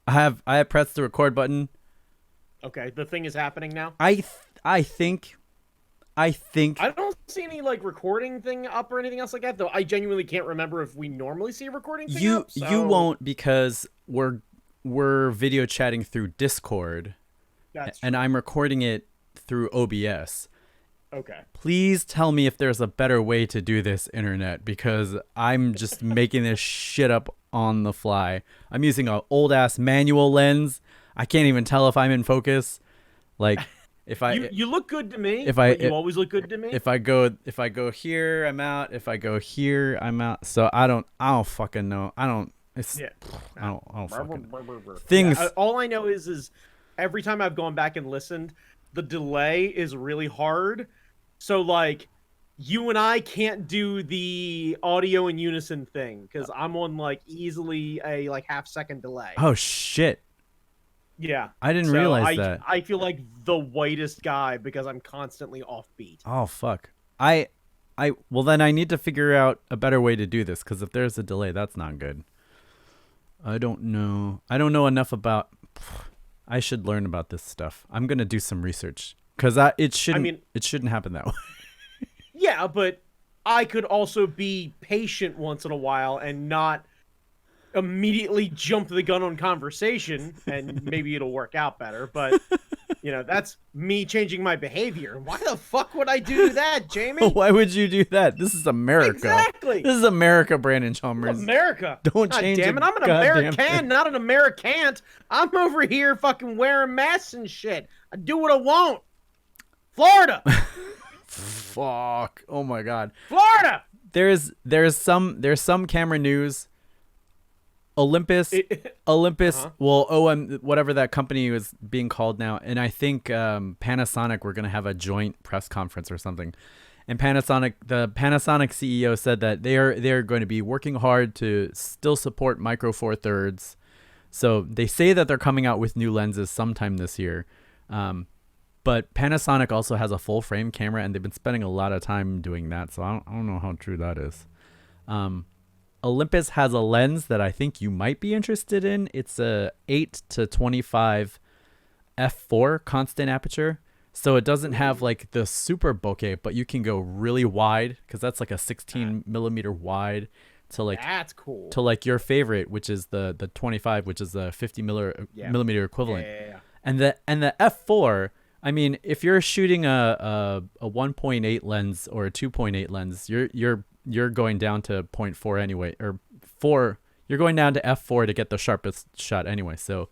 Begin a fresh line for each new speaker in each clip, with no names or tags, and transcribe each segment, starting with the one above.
I have pressed the record button.
Okay, the thing is happening now.
I think
I don't see any like recording thing up or anything else like that, though. I genuinely can't remember if we normally see a recording thing
you
up.
you
So
won't because we're video chatting through Discord
that's
and
true.
I'm recording it through OBS.
Okay.
Please tell me if there's a better way to do this, internet, because I'm just making this shit up on the fly. I'm using an old ass manual lens. I can't even tell if I'm in focus. Like if I
You look good to me,
if I
but you always look good to me.
if I go here, I'm out. If I go here, I'm out. So I don't fucking know. I don't. It's
Yeah.
I don't fucking
Yeah.
things.
All I know is every time I've gone back and listened, the delay is really hard. So like, you and I can't do the audio in unison thing because I'm on like easily a like half-second delay.
Oh shit!
Yeah.
I didn't
So
realize
I
that.
I feel like the whitest guy because I'm constantly offbeat.
Oh fuck. I well then I need to figure out a better way to do this because if there's a delay, that's not good. I don't know. I don't know enough about. I should learn about this stuff. I'm gonna do some research because it
I
shouldn't
mean,
it shouldn't happen that way.
yeah, but I could also be patient once in a while and not immediately jump the gun on conversation and maybe it'll work out better, but that's me changing my behavior. Why the fuck would I do that, Jamie?
Why would you do that? This is America.
Exactly.
This is America, Brandon Chalmers.
America.
Don't
God
change
damn
a
it. I'm an
goddamn
American,
thing.
not an Americant. I'm over here fucking wearing masks and shit. I do what I want. Florida.
Fuck. Oh my god.
Florida.
There's some camera news. Olympus Olympus
Uh-huh.
well whatever that company was being called now, and I think Panasonic were going to have a joint press conference or something, and the Panasonic CEO said that they're going to be working hard to still support micro four thirds. So they say that they're coming out with new lenses sometime this year, but Panasonic also has a full frame camera and they've been spending a lot of time doing that, so I don't know how true that is. Olympus has a lens that I think you might be interested in. It's a 8 to 25 f4 constant aperture. So it doesn't have like the super bokeh, but you can go really wide because that's like a 16 millimeter wide to like
That's cool.
your favorite, which is the 25, which is the 50
Yeah.
millimeter
Yeah,
equivalent.
yeah, yeah.
And the f4, I mean, if you're shooting a 1.8 lens or a 2.8 lens, you're going down to 0.4 anyway, or 4. You're going down to f4 to get the sharpest shot anyway. So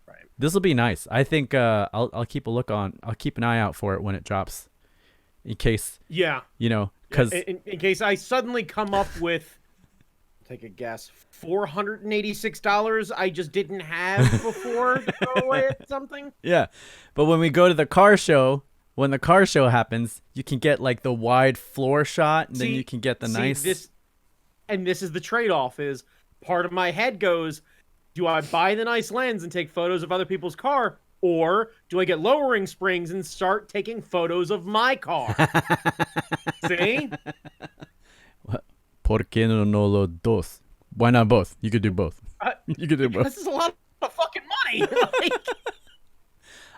Right.
this will be nice. I think I'll keep an eye out for it when it drops, in case
Yeah.
because
In case I suddenly come up with, take a guess, $486 I just didn't have before to throw away at something.
yeah. But when we go to the car show, when the car show happens, you can get like the wide floor shot, and then you can get the nice.
This is the trade-off. Is part of my head goes, do I buy the nice lens and take photos of other people's car, or do I get lowering springs and start taking photos of my car? See?
¿Por qué no los dos? Why not both? You could do both. You could do both.
This is a lot of fucking money. Like,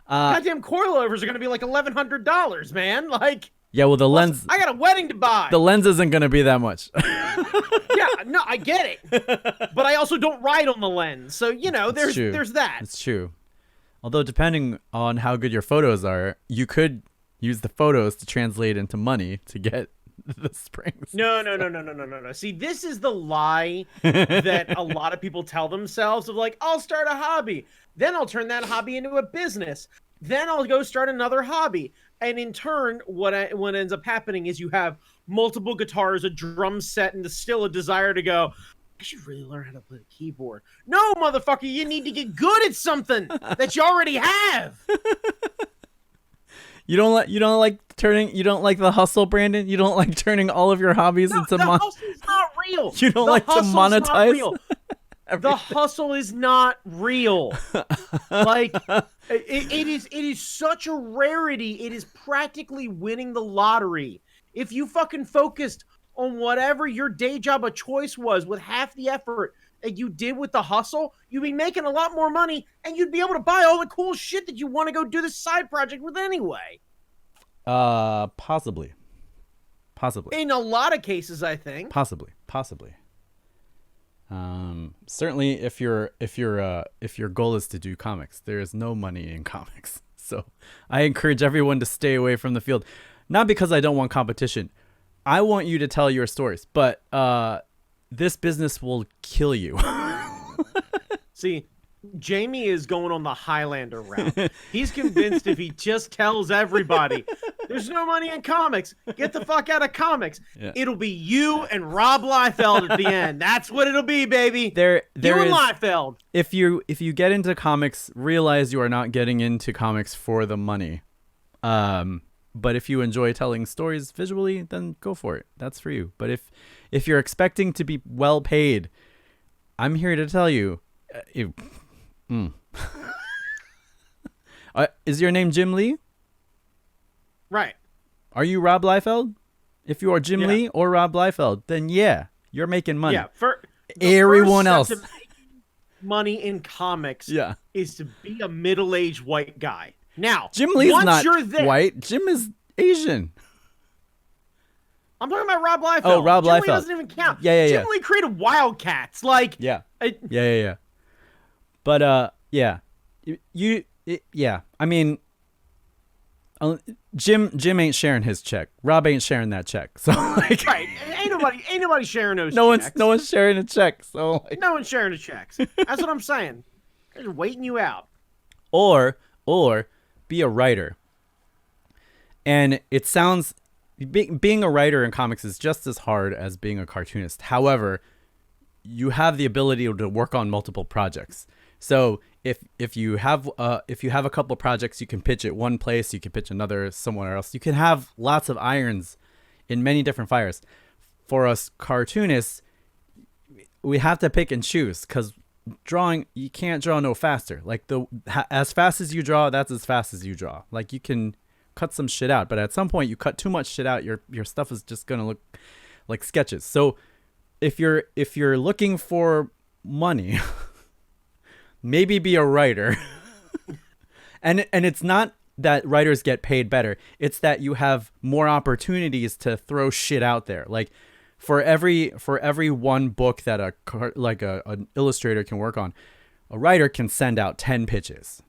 goddamn coilovers are going to be like $1,100, man. Like,
yeah, well, the lens,
I got a wedding to buy.
the lens isn't gonna be that much.
Yeah, no, I get it. But I also don't ride on the lens. So,
It's true.
there's that.
It's true. Although, depending on how good your photos are, you could use the photos to translate into money to get the springs.
No. See, this is the lie that a lot of people tell themselves of like, I'll start a hobby. Then I'll turn that hobby into a business. Then I'll go start another hobby. And in turn, what ends up happening is you have multiple guitars, a drum set, and still a desire to go, I should really learn how to play the keyboard. No, motherfucker, you need to get good at something that you already have.
You don't like the hustle, Brandon. You don't like turning all of your hobbies
No,
into
the hustle's not real.
You don't
The
like to
hustle's not
monetize
real. The hustle is not real. Like it is such a rarity. It is practically winning the lottery. If you fucking focused on whatever your day job of choice was with half the effort that you did with the hustle, you'd be making a lot more money and you'd be able to buy all the cool shit that you want to go do this side project with anyway.
Possibly.
In a lot of cases, I think.
Possibly. Certainly if your goal is to do comics, there is no money in comics. So I encourage everyone to stay away from the field. Not because I don't want competition. I want you to tell your stories, but this business will kill you.
See, Jamie is going on the Highlander route. He's convinced if he just tells everybody, there's no money in comics, get the fuck out of comics, it'll be you and Rob Liefeld at the end. That's what it'll be, baby.
There
you and
is,
Liefeld.
If you get into comics, realize you are not getting into comics for the money. But if you enjoy telling stories visually, then go for it. That's for you. But if you're expecting to be well paid, I'm here to tell you. Is your name Jim Lee?
Right.
Are you Rob Liefeld? If you are Jim Lee or Rob Liefeld, then you're making money.
Yeah. For
everyone else,
money in comics is to be a middle-aged white guy. Now,
Jim Lee's not
there,
white. Jim is Asian.
I'm talking about Rob Liefeld.
Oh, Rob Liefeld.
Jim Lee doesn't even count.
Yeah.
Jim Lee created Wildcats. Like,
yeah. But I mean, Jim ain't sharing his check. Rob ain't sharing that check. So like,
right, ain't nobody sharing those.
No
checks.
one's sharing a check. So like,
no one's sharing the checks. That's what I'm saying. They're just waiting you out.
Or be a writer. And it sounds being a writer in comics is just as hard as being a cartoonist. However, you have the ability to work on multiple projects. So if you have a couple of projects, you can pitch it one place, you can pitch another somewhere else. You can have lots of irons in many different fires. For us cartoonists, we have to pick and choose because drawing, you can't draw no faster. Like as fast as you draw, that's as fast as you draw. Like you can cut some shit out, but at some point you cut too much shit out, your stuff is just gonna look like sketches. So if you're looking for money, maybe be a writer. and it's not that writers get paid better. It's that you have more opportunities to throw shit out there. Like for every one book that an illustrator can work on, a writer can send out 10 pitches,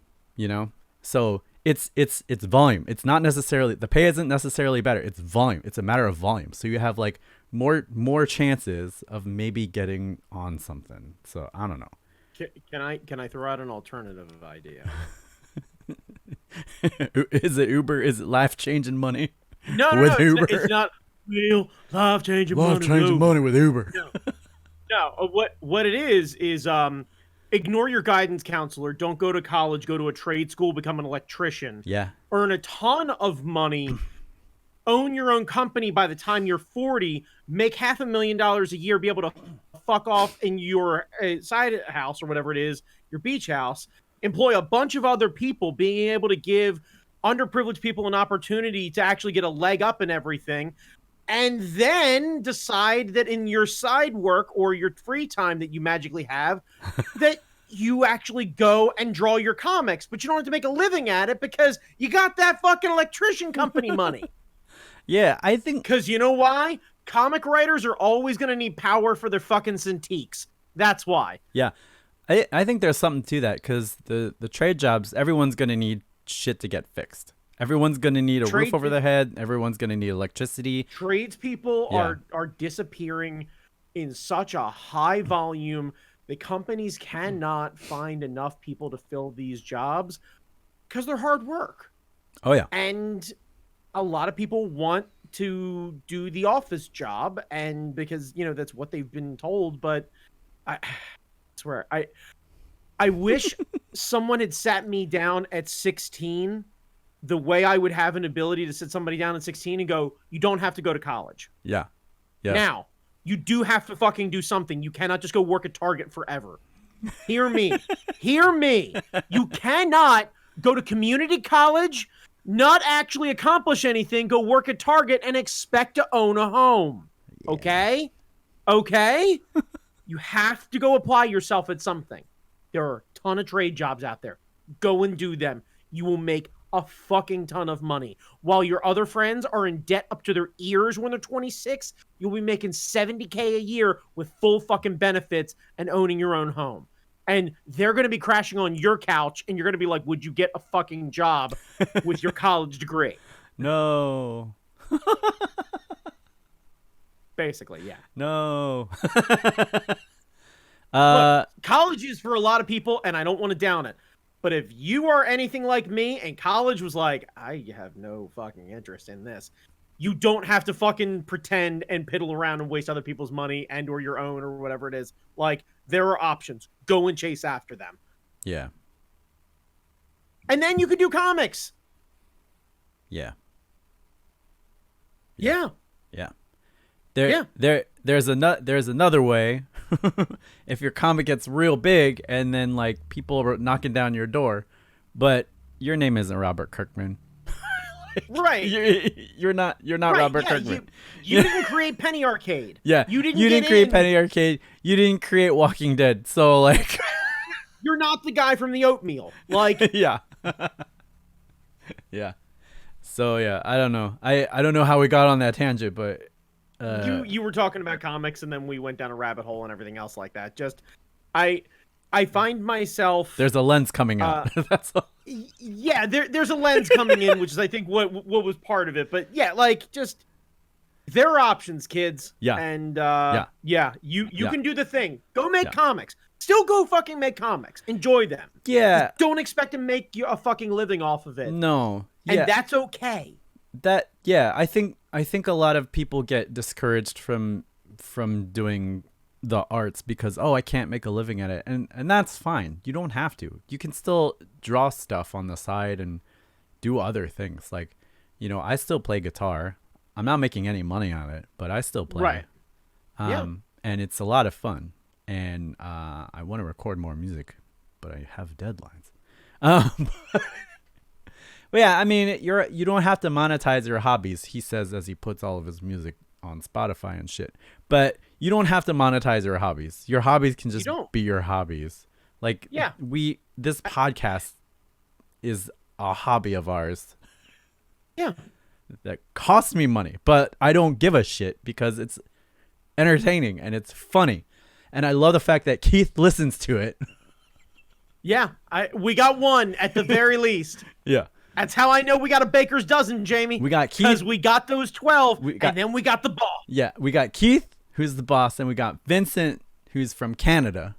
So it's volume. It's not necessarily, the pay isn't necessarily better. It's volume. It's a matter of volume. So you have like more chances of maybe getting on something. So I don't know.
Can I throw out an alternative idea?
Is it Uber? Is it life-changing money?
No, Uber? It's not real life-changing money
with Uber.
No, what it is ignore your guidance counselor. Don't go to college. Go to a trade school. Become an electrician.
Yeah.
Earn a ton of money. Own your own company by the time you're 40. Make $500,000 a year. Be able to fuck off in your side house or whatever it is, your beach house. Employ a bunch of other people. Being able to give underprivileged people an opportunity to actually get a leg up in everything. And then decide that in your side work or your free time that you magically have, that you actually go and draw your comics, but you don't have to make a living at it because you got that fucking electrician company money.
Yeah, I think...
Because you know why? Comic writers are always going to need power for their fucking Cintiqs. That's why.
Yeah. I think there's something to that because the trade jobs, everyone's going to need shit to get fixed. Everyone's going to need a roof over their head. Everyone's going to need electricity.
Tradespeople are disappearing in such a high volume. The companies cannot find enough people to fill these jobs because they're hard work.
Oh, yeah.
And a lot of people want to do the office job and because, that's what they've been told. But I swear, I wish someone had sat me down at 16 the way I would have an ability to sit somebody down at 16 and go, you don't have to go to college.
Yeah.
Now, you do have to fucking do something. You cannot just go work at Target forever. Hear me. Hear me. You cannot go to community college, not actually accomplish anything, go work at Target and expect to own a home. Yeah. Okay? You have to go apply yourself at something. There are a ton of trade jobs out there. Go and do them. You will make a fucking ton of money. While your other friends are in debt up to their ears when they're 26, you'll be making $70K a year with full fucking benefits and owning your own home. And they're going to be crashing on your couch, and you're going to be like, would you get a fucking job with your college degree?
No.
Basically, yeah.
No.
Look, college is for a lot of people, and I don't want to down it. But if you are anything like me and college was like, I have no fucking interest in this, you don't have to fucking pretend and piddle around and waste other people's money and or your own or whatever it is. Like, there are options. Go and chase after them.
Yeah.
And then you can do comics.
Yeah.
Yeah.
Yeah.
Yeah.
There's another way. If your comic gets real big and then like people are knocking down your door, but your name isn't Robert Kirkman.
Right.
You're not right, Robert Kirkman.
You didn't create Penny Arcade.
Yeah. You didn't create Penny Arcade. You didn't create Walking Dead. So like
you're not the guy from the oatmeal. Like
yeah. Yeah. So yeah, I don't know. I don't know how we got on that tangent, but
you were talking about comics and then we went down a rabbit hole and everything else like that. Just I find myself
there's a lens coming out. That's all.
Yeah, there's a lens coming in, which is I think what was part of it. But yeah, like just there are options, kids.
Yeah.
And you
Yeah.
can do the thing. Go make comics. Still go fucking make comics. Enjoy them.
Yeah.
Just don't expect to make a fucking living off of it.
No.
And that's okay.
I think a lot of people get discouraged from doing the arts because I can't make a living at it, and that's fine. You don't have to. You can still draw stuff on the side and do other things. Like, I still play guitar. I'm not making any money on it, but I still play.
Right.
And it's a lot of fun. And I want to record more music, but I have deadlines. But yeah, I mean, you don't have to monetize your hobbies, he says as he puts all of his music on Spotify and shit. But you don't have to monetize your hobbies. Your hobbies can just be your hobbies. Like, this podcast is a hobby of ours.
Yeah.
That costs me money, but I don't give a shit because it's entertaining and it's funny. And I love the fact that Keith listens to it.
Yeah, we got one at the very least.
Yeah.
That's how I know we got a baker's dozen, Jamie.
We got Keith.
Because we got those 12, and then we got the boss.
Yeah, we got Keith, who's the boss, and we got Vincent, who's from Canada.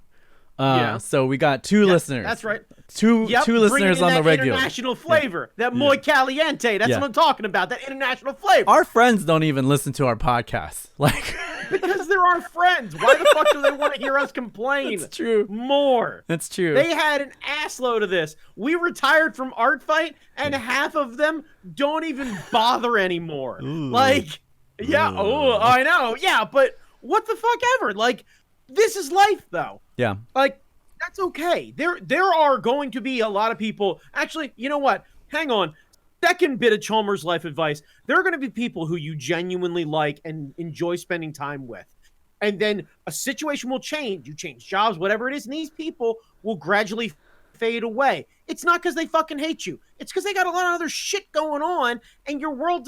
So we got two listeners.
That's right.
Two listeners on the regular.
International flavor. That muy caliente. That's what I'm talking about. That international flavor.
Our friends don't even listen to our podcast. Like...
Because they're our friends. Why the fuck do they want to hear us complain?
That's true.
More.
That's true.
They had an assload of this. We retired from Art Fight, and half of them don't even bother anymore.
Ooh.
Like, yeah, I know. Yeah, but what the fuck ever? Like, this is life, though.
Yeah.
Like, that's okay. There are going to be a lot of people. Actually, you know what? Hang on. Second bit of Chalmers' life advice. There are going to be people who you genuinely like and enjoy spending time with. And then a situation will change. You change jobs, whatever it is, and these people will gradually fade away. It's not because they fucking hate you. It's because they got a lot of other shit going on, and their world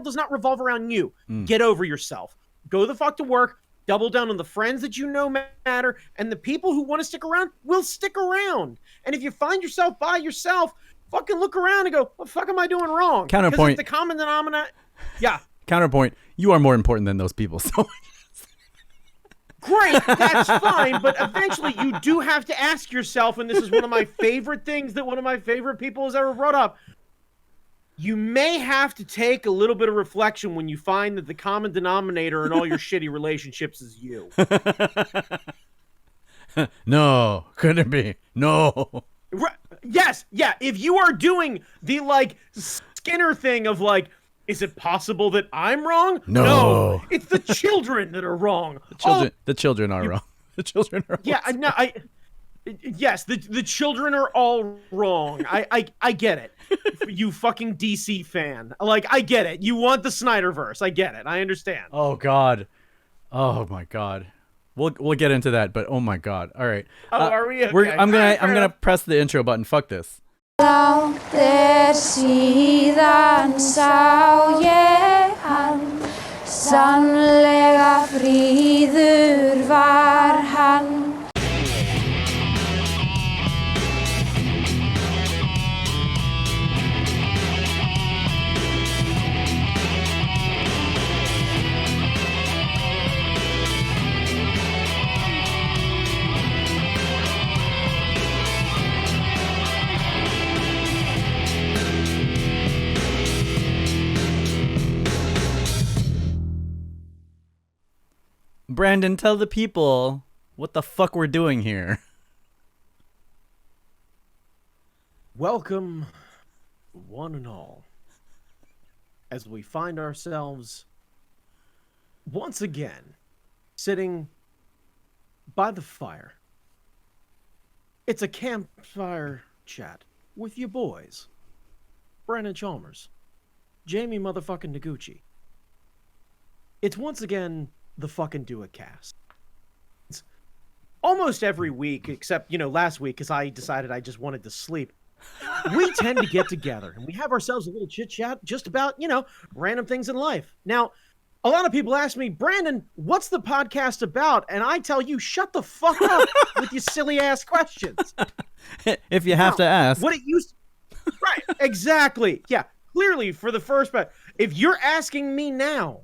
does not revolve around you. Get over yourself. Go the fuck to work. Double down on the friends that you know matter, and the people who want to stick around will stick around. And if you find yourself by yourself, fucking look around and go, what the fuck am I doing wrong?
Counterpoint.
The common denominator. Yeah.
Counterpoint. You are more important than those people. So.
Great. That's fine. But eventually you do have to ask yourself, and this is one of my favorite things that one of my favorite people has ever brought up. You may have to take a little bit of reflection when you find that the common denominator in all your shitty relationships is you.
No. Couldn't be. No.
Yes, yeah. If you are doing the like Skinner thing of like, is it possible that I'm wrong?
No.
It's the children that are wrong.
The children are wrong. The children are.
Yeah, no, yes, the children are all wrong. I get it. You fucking DC fan. Like, I get it. You want the Snyderverse. I get it. I understand.
Oh God. Oh my God. We'll get into that, but oh my god. All right.
Are we? Okay.
I'm gonna press the intro button. Fuck this.
Síðan sá ég hann, sannlega fríður var hann.
Brandon, tell the people what the fuck we're doing here.
Welcome, one and all, as we find ourselves once again sitting by the fire. It's a campfire chat with your boys, Brandon Chalmers, Jamie motherfucking Noguchi. It's once again the fucking Do It cast. It's almost every week, except, last week, because I decided I just wanted to sleep. We tend to get together and we have ourselves a little chit chat just about, random things in life. Now, a lot of people ask me, Brandon, what's the podcast about? And I tell you, shut the fuck up with your silly ass questions.
If you have to ask.
What it used to... Right, exactly. Yeah, clearly for the first part. If you're asking me now,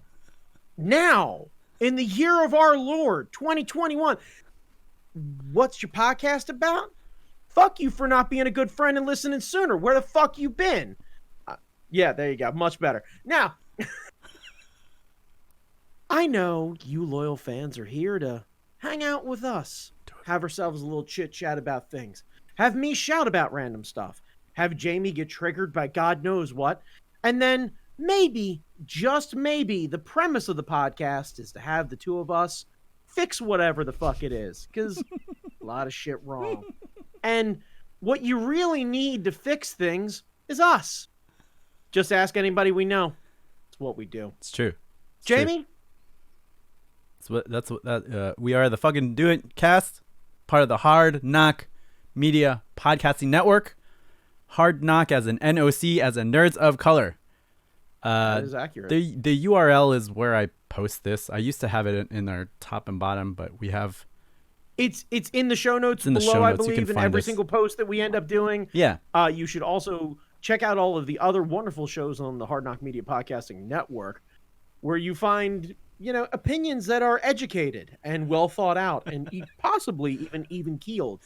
in the year of our Lord, 2021, what's your podcast about? Fuck you for not being a good friend and listening sooner. Where the fuck you been? Yeah, there you go. Much better. Now, I know you loyal fans are here to hang out with us, have ourselves a little chit-chat about things, have me shout about random stuff, have Jamie get triggered by God knows what, and then maybe, just maybe, the premise of the podcast is to have the two of us fix whatever the fuck it is, because a lot of shit wrong. And what you really need to fix things is us. Just ask anybody we know. It's what we do.
It's true.
Jamie?
We are the fucking Do It cast, part of the Hard Knock Media Podcasting Network. Hard Knock as an NOC, as in Nerds of Color.
That is accurate.
The URL is where I post this. I used to have it in our top and bottom, but we have...
It's in the show notes below, I believe, in every single post that we end up doing.
Yeah.
You should also check out all of the other wonderful shows on the Hard Knock Media Podcasting Network, where you find, opinions that are educated and well thought out and possibly even keeled.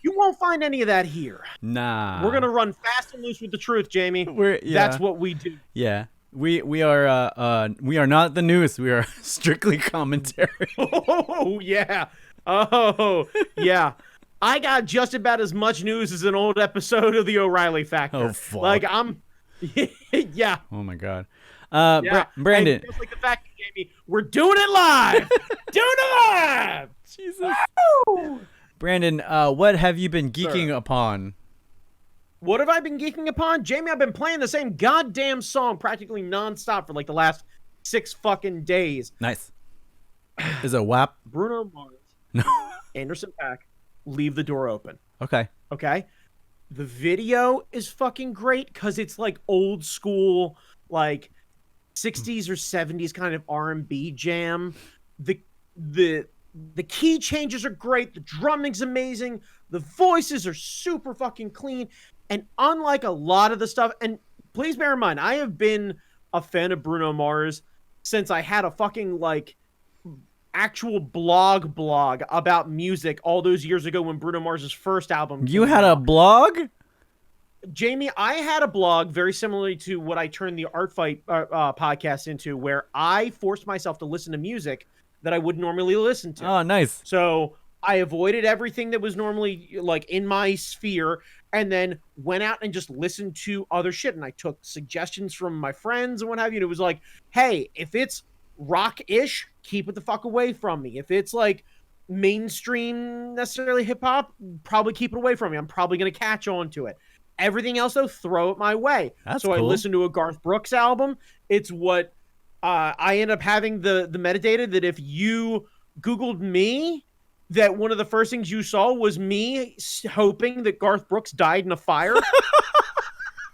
You won't find any of that here.
Nah.
We're going to run fast and loose with the truth, Jamie. That's what we do.
Yeah. We are not the news. We are strictly commentary.
Oh, yeah. Oh, yeah. I got just about as much news as an old episode of the O'Reilly Factor.
Oh, fuck.
Like, yeah.
Oh, my God.
Yeah.
Brandon.
And just like the fact, Jamie, we're doing it live. Doing it live.
Jesus.
Woo!
Brandon, what have you been geeking upon?
What have I been geeking upon? Jamie, I've been playing the same goddamn song practically nonstop for like the last 6 fucking days.
Nice. Is it WAP?
Bruno Mars.
No.
Anderson .Paak, Leave the Door Open.
Okay.
The video is fucking great because it's like old school, like 60s or 70s kind of R&B jam. The key changes are great. The drumming's amazing. The voices are super fucking clean. And unlike a lot of the stuff, and please bear in mind, I have been a fan of Bruno Mars since I had a fucking like actual blog about music all those years ago when Bruno Mars's first album came
You had
out.
a blog?
Jamie, I had a blog very similarly to what I turned the Art Fight podcast into, where I forced myself to listen to music that I would normally listen to.
Oh, nice.
So I avoided everything that was normally like in my sphere and then went out and just listened to other shit. And I took suggestions from my friends and what have you. And it was like, hey, if it's rock-ish, keep it the fuck away from me. If it's like mainstream, necessarily hip-hop, probably keep it away from me. I'm probably going to catch on to it. Everything else, though, throw it my way.
That's
so
cool.
I listened to a Garth Brooks album. It's what I end up having the metadata that if you Googled me, that one of the first things you saw was me hoping that Garth Brooks died in a fire.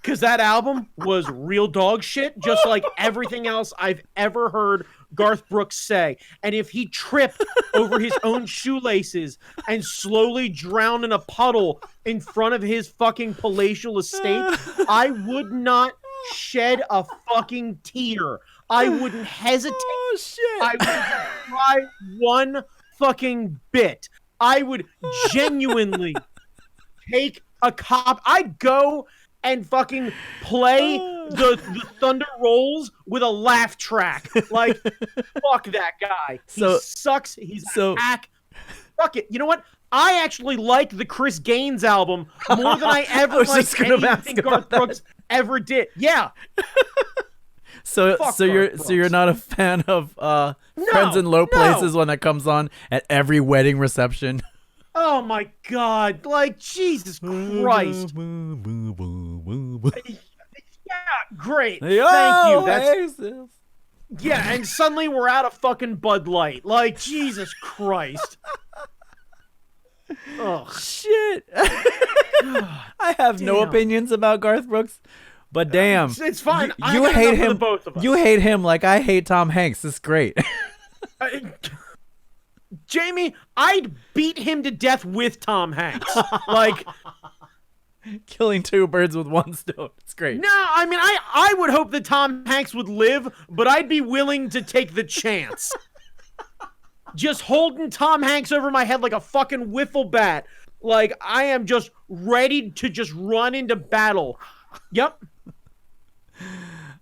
Because that album was real dog shit, just like everything else I've ever heard Garth Brooks say. And if he tripped over his own shoelaces and slowly drowned in a puddle in front of his fucking palatial estate, I would not shed a fucking tear. I wouldn't hesitate.
Oh, shit.
I would try one fucking bit. I would genuinely take a cop. I'd go and fucking play the Thunder Rolls with a laugh track. Like, fuck that guy. He sucks. He's a hack. Fuck it. You know what? I actually like the Chris Gaines album more than I ever liked anything Garth Brooks ever did. Yeah.
So you're not a fan of Friends in Low Places when that comes on at every wedding reception?
Oh my God! Like, Jesus Christ! Yeah, great. Thank you. That's yeah, and suddenly we're out of fucking Bud Light. Like, Jesus Christ! Oh
shit! I have no opinions about Garth Brooks, but damn,
it's fine.
You hate him. Both of us. You hate him like I hate Tom Hanks. It's great.
Jamie, I'd beat him to death with Tom Hanks. Like,
killing two birds with one stone. It's great.
No, I mean, I would hope that Tom Hanks would live, but I'd be willing to take the chance. Just holding Tom Hanks over my head like a fucking wiffle bat. Like, I am just ready to just run into battle. Yep.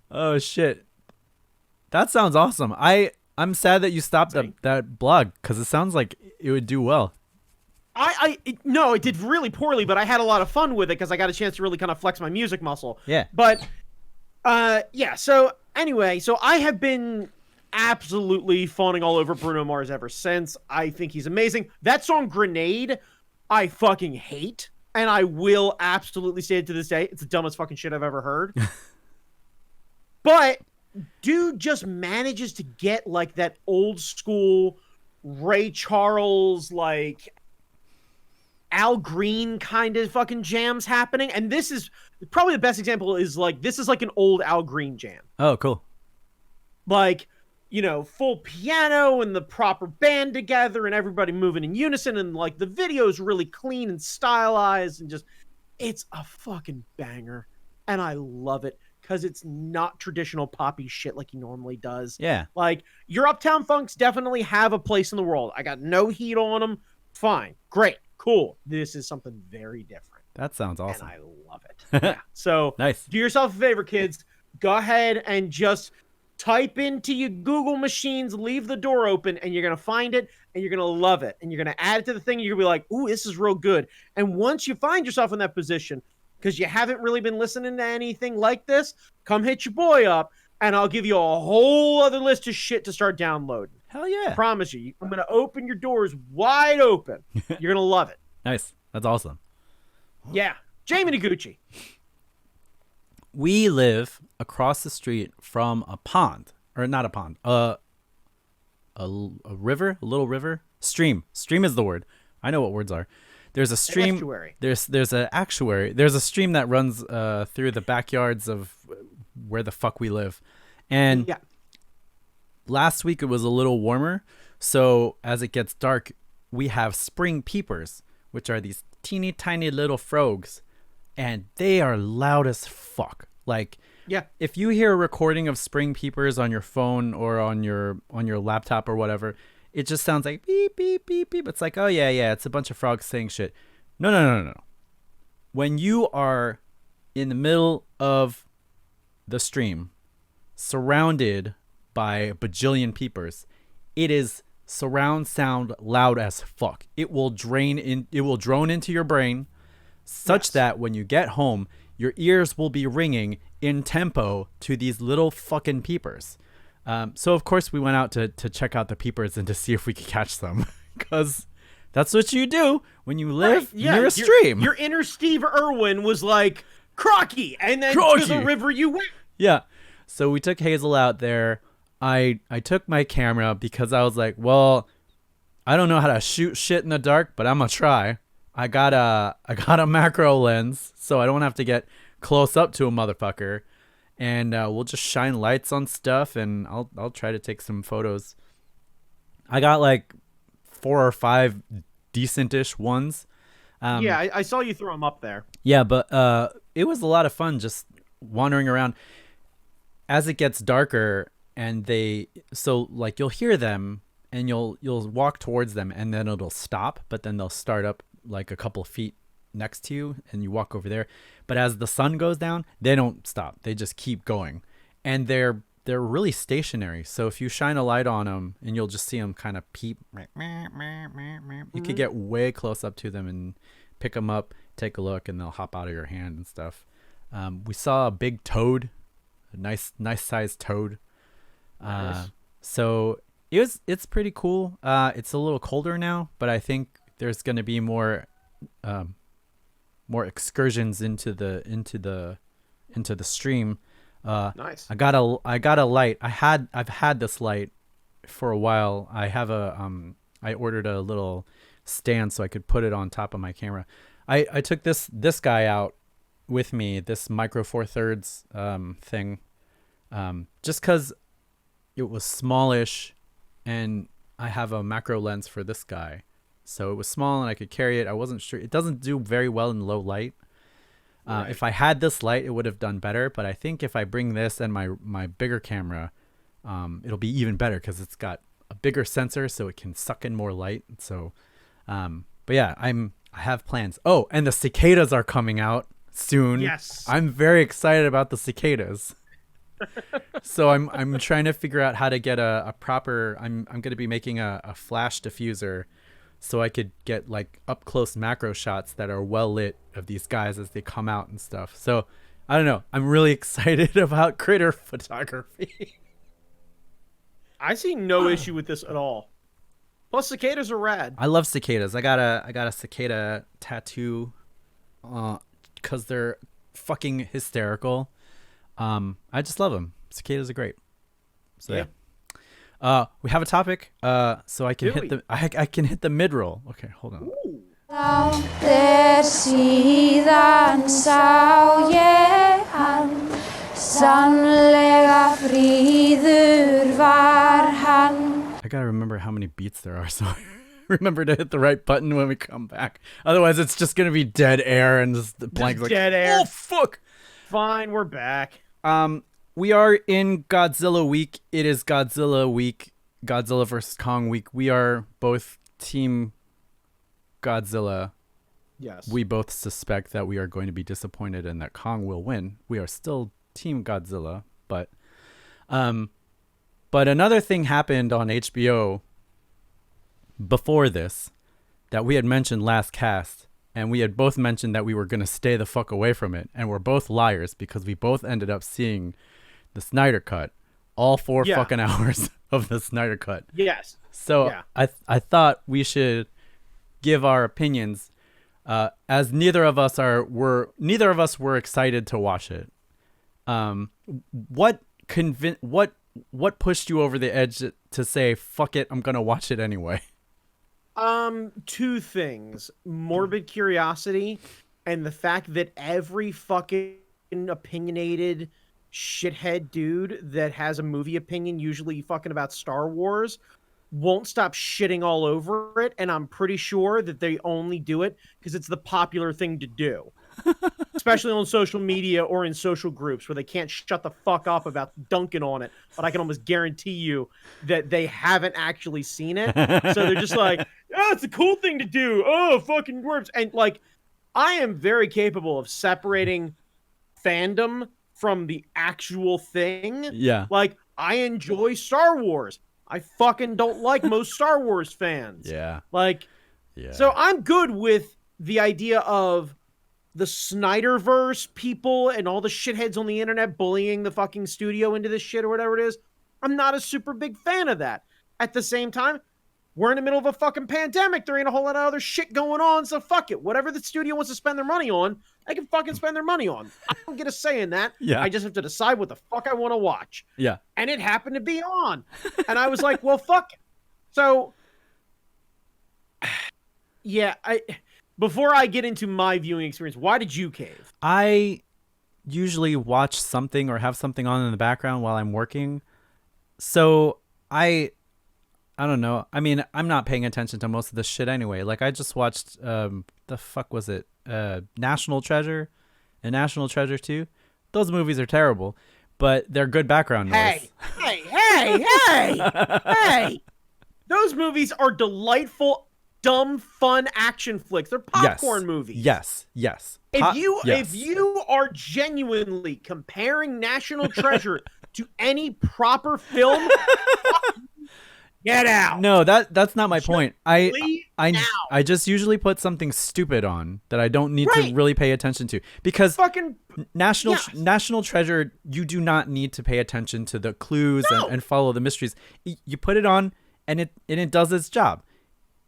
Oh, shit. That sounds awesome. I'm sad that you stopped that blog because it sounds like it would do well.
No, it did really poorly, but I had a lot of fun with it because I got a chance to really kind of flex my music muscle.
Yeah.
But, yeah. So anyway, I have been absolutely fawning all over Bruno Mars ever since. I think he's amazing. That song Grenade, I fucking hate, and I will absolutely say it to this day. It's the dumbest fucking shit I've ever heard. But dude just manages to get like that old school Ray Charles, like Al Green kind of fucking jams happening. And this is probably the best example is like, this is like an old Al Green jam.
Oh, cool.
Like, you know, full piano and the proper band together and everybody moving in unison. And like the video is really clean and stylized and just, it's a fucking banger. And I love it. Because it's not traditional poppy shit like he normally does.
Yeah.
Like, your Uptown Funks definitely have a place in the world. I got no heat on them. Fine. Great. Cool. This is something very different.
That sounds awesome.
And I love it. Yeah. So,
nice.
Do yourself a favor, kids. Go ahead and just type into your Google machines, leave the door open, and you're going to find it, and you're going to love it. And you're going to add it to the thing, and you're going to be like, ooh, this is real good. And once you find yourself in that position, because you haven't really been listening to anything like this, come hit your boy up, and I'll give you a whole other list of shit to start downloading.
Hell yeah.
I promise you. I'm going to open your doors wide open. You're going to love it.
Nice. That's awesome.
Yeah. Jamie Noguchi.
We live across the street from a pond. Or not a pond. A river? A little river? Stream. Stream is the word. I know what words are. There's a stream.
Estuary.
There's an actuary. There's a stream that runs through the backyards of where the fuck we live. And
yeah.
Last week it was a little warmer, so as it gets dark, we have spring peepers, which are these teeny tiny little frogs, and they are loud as fuck. Like,
yeah,
if you hear a recording of spring peepers on your phone or on your laptop or whatever, it just sounds like beep beep beep beep. It's like, oh yeah, it's a bunch of frogs saying shit. No. When you are in the middle of the stream, surrounded by a bajillion peepers, it is surround sound loud as fuck. It will drone into your brain such that when you get home, your ears will be ringing in tempo to these little fucking peepers. So of course we went out to check out the peepers and to see if we could catch them, because that's what you do when you live near a stream.
Your inner Steve Irwin was like, Crocky, and then to the river you went.
Yeah. So we took Hazel out there. I took my camera because I was like, well, I don't know how to shoot shit in the dark, but I'm gonna try. I got a macro lens, so I don't have to get close up to a motherfucker, and we'll just shine lights on stuff, and I'll try to take some photos. I got like 4 or 5 decent-ish ones.
Yeah, I saw you throw them up there.
Yeah, but it was a lot of fun just wandering around. As it gets darker, and like you'll hear them, and you'll walk towards them, and then it'll stop, but then they'll start up like a couple feet next to you, and you walk over there. But as the sun goes down, they don't stop. They just keep going, and they're really stationary. So if you shine a light on them, and you'll just see them kind of peep. You could get way close up to them and pick them up, take a look, and they'll hop out of your hand and stuff. We saw a big toad, a nice sized toad.
Nice.
So it's pretty cool. It's a little colder now, but I think there's going to be more excursions into the stream.
Nice.
I got a light. I've had this light for a while. I ordered a little stand so I could put it on top of my camera. I took this guy out with me, this Micro Four Thirds thing, just because it was smallish, and I have a macro lens for this guy, so it was small and I could carry it. I wasn't sure. It doesn't do very well in low light. Right. If I had this light, it would have done better. But I think if I bring this and my bigger camera, it'll be even better because it's got a bigger sensor, so it can suck in more light. So, but yeah, I have plans. Oh, and the cicadas are coming out soon.
Yes,
I'm very excited about the cicadas. So I'm trying to figure out how to get a proper. I'm going to be making a flash diffuser, so I could get like up close macro shots that are well lit of these guys as they come out and stuff. So I don't know. I'm really excited about critter photography.
I see no issue with this at all. Plus, cicadas are rad.
I love cicadas. I got a cicada tattoo, because they're fucking hysterical. I just love them. Cicadas are great. So yeah. We have a topic. So I can I can hit the mid roll. Okay, hold on.
Langt síðan sá ég hann, sannlega fríður var hann.
I gotta remember how many beats there are, so I remember to hit the right button when we come back. Otherwise, it's just gonna be dead air and just blank. Like,
dead air.
Oh fuck!
Fine, we're back.
We are in Godzilla week. It is Godzilla week. Godzilla vs. Kong week. We are both team Godzilla.
Yes.
We both suspect that we are going to be disappointed and that Kong will win. We are still team Godzilla, but another thing happened on HBO before this that we had mentioned last cast, and we had both mentioned that we were going to stay the fuck away from it, and we're both liars because we both ended up seeing the Snyder Cut, all 4 fucking hours of the Snyder Cut.
Yes.
So I thought we should give our opinions, as neither of us were excited to watch it. What pushed you over the edge to say fuck it, I'm gonna watch it anyway?
2 things: morbid curiosity, and the fact that every fucking opinionated shithead dude that has a movie opinion, usually fucking about Star Wars, won't stop shitting all over it. And I'm pretty sure that they only do it because it's the popular thing to do. Especially on social media or in social groups where they can't shut the fuck up about dunking on it. But I can almost guarantee you that they haven't actually seen it. So they're just like, oh, it's a cool thing to do. Oh, fucking works. And like, I am very capable of separating fandom from the actual thing.
Yeah.
Like, I enjoy Star Wars. I fucking don't like most Star Wars fans.
Yeah.
Like,
yeah.
So I'm good with the idea of the Snyderverse people and all the shitheads on the internet bullying the fucking studio into this shit or whatever it is. I'm not a super big fan of that. At the same time, we're in the middle of a fucking pandemic. There ain't a whole lot of other shit going on, so fuck it. Whatever the studio wants to spend their money on, they can fucking spend their money on. I don't get a say in that.
Yeah.
I just have to decide what the fuck I want to watch.
Yeah.
And it happened to be on. And I was like, well, fuck it. So Yeah, before I get into my viewing experience, why did you cave?
I usually watch something or have something on in the background while I'm working. So I don't know. I mean, I'm not paying attention to most of this shit anyway. Like I just watched the fuck was it? National Treasure and National Treasure 2. Those movies are terrible, but they're good background noise.
Hey. Those movies are delightful, dumb, fun action flicks. They're popcorn movies.
Yes.
If you are genuinely comparing National Treasure to any proper film, get out.
No, that's not my point. I just usually put something stupid on that I don't need to really pay attention to, because
fucking
National Treasure, you do not need to pay attention to the clues and follow the mysteries. You put it on and it does its job.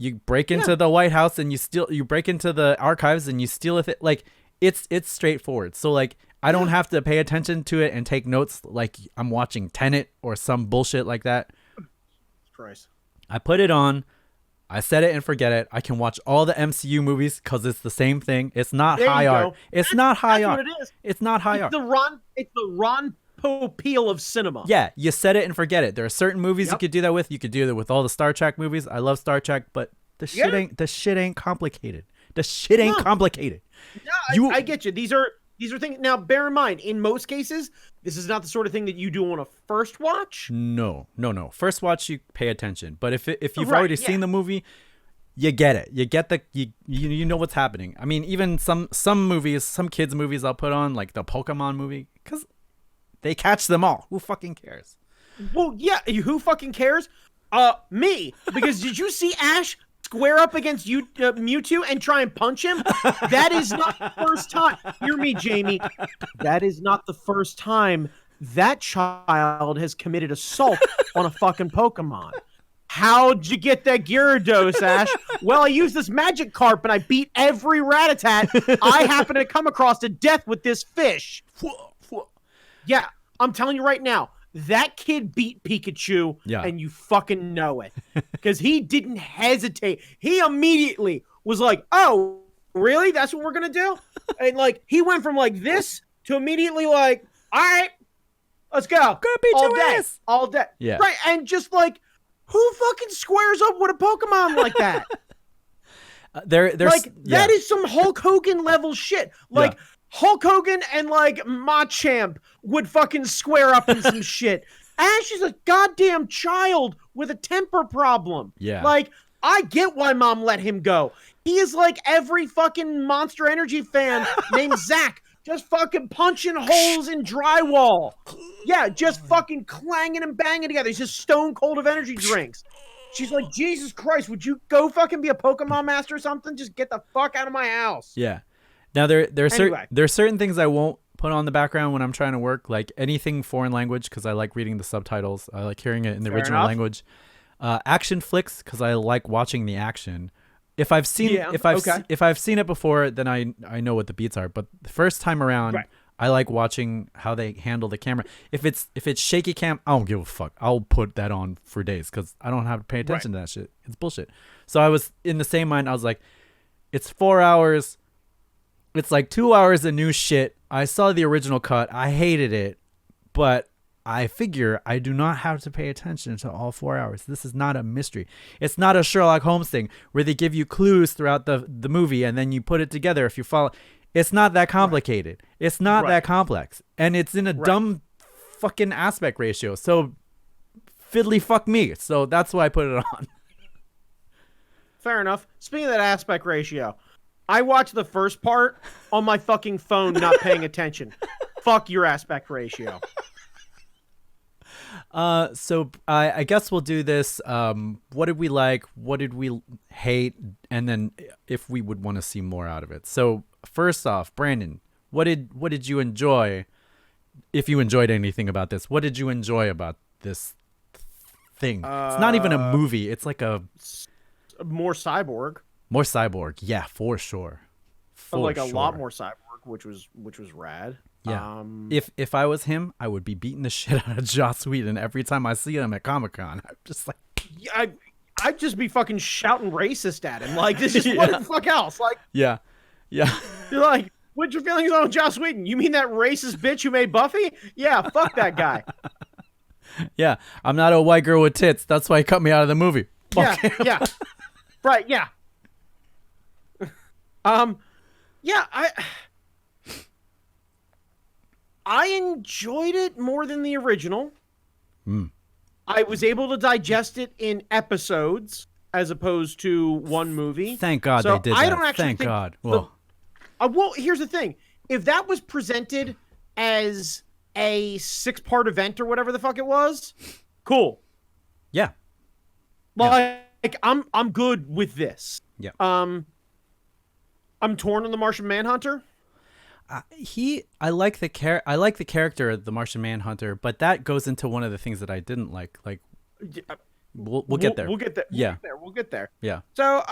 You break into the White House and you break into the archives and you steal it. Like it's straightforward. So like I don't have to pay attention to it and take notes like I'm watching Tenet or some bullshit like that.
Christ.
I put it on. I set it and forget it. I can watch all the MCU movies because it's the same thing. It's not high art. It's not high art.
What it is.
It's not high art.
It's the Ron Popeil of cinema.
Yeah, you set it and forget it. There are certain movies you could do that with. You could do that with all the Star Trek movies. I love Star Trek, but the shit ain't complicated. The shit ain't complicated.
No, I get you. These are things. Now, bear in mind, in most cases, this is not the sort of thing that you do on a first watch.
No. First watch, you pay attention. But if you've already seen the movie, you get it. You get you know what's happening. I mean, even some movies, some kids movies I'll put on, like the Pokemon movie, because they catch them all. Who fucking cares?
Well, yeah, who fucking cares? Me. Because did you see Ash square up against Mewtwo and try and punch him? That is not the first time. Hear me, Jamie. That is not the first time that child has committed assault on a fucking Pokemon. How'd you get that Gyarados, Ash? Well, I used this magic carp and I beat every Rattata I happen to come across to death with this fish. Yeah, I'm telling you right now, that kid beat Pikachu, and you fucking know it. Because he didn't hesitate. He immediately was like, oh, really? That's what we're going to do? And, like, he went from, like, this to immediately, like, all right, let's go.
Gonna beat
all
your
day.
ass.
All day.
Yeah.
Right, and just, like, who fucking squares up with a Pokemon like that? That is some Hulk Hogan level shit. Like, Hulk Hogan and like Machamp would fucking square up in some shit. Ash is a goddamn child with a temper problem.
Yeah.
Like, I get why mom let him go. He is like every fucking Monster Energy fan named Zach, just fucking punching holes in drywall. Yeah, just fucking clanging and banging together. He's just stone cold of energy drinks. She's like, Jesus Christ, would you go fucking be a Pokemon master or something? Just get the fuck out of my house.
Yeah. Now there are certain things I won't put on the background when I'm trying to work, like anything foreign language because I like reading the subtitles. I like hearing it in the original language. Action flicks because I like watching the action. If I've seen if I've seen it before, then I know what the beats are. But the first time around, I like watching how they handle the camera. If it's shaky cam, I don't give a fuck. I'll put that on for days because I don't have to pay attention to that shit. It's bullshit. So I was in the same mind. I was like, it's 4 hours. It's like 2 hours of new shit. I saw the original cut. I hated it, but I figure I do not have to pay attention to all 4 hours. This is not a mystery. It's not a Sherlock Holmes thing where they give you clues throughout the movie and then you put it together if you follow. It's not that complicated. It's not that complex. And it's in a dumb fucking aspect ratio. So fiddly fuck me. So that's why I put it on.
Fair enough. Speaking of that aspect ratio, I watched the first part on my fucking phone not paying attention. Fuck your aspect ratio.
So I guess we'll do this. What did we like? What did we hate? And then if we would want to see more out of it. So first off, Brandon, what did you enjoy? If you enjoyed anything about this, what did you enjoy about this thing? It's not even a movie. It's like
more cyborg.
More cyborg, yeah, for sure.
A lot more cyborg, which was rad.
Yeah. If I was him, I would be beating the shit out of Joss Whedon every time I see him at Comic-Con. I'm just like,
I'd just be fucking shouting racist at him. Like, this is what the fuck else? Like,
Yeah. Yeah.
you're like, what's your feelings on Joss Whedon? You mean that racist bitch who made Buffy? Yeah, fuck that guy.
Yeah. I'm not a white girl with tits. That's why he cut me out of the movie.
Yeah,
Fuck him.
yeah. Right, yeah. Yeah, I enjoyed it more than the original. I was able to digest it in episodes as opposed to one movie.
Thank God
So
they did that.
I don't actually
Thank
think
God. Well,
well, here's the thing. If that was presented as a 6-part event or whatever the fuck it was, cool.
yeah.
Like I'm good with this.
Yeah.
I'm torn on the Martian Manhunter.
I like the character of the Martian Manhunter, but that goes into one of the things that I didn't like. Like, we'll get there.
We'll get there.
Yeah.
We'll get there.
Yeah.
So,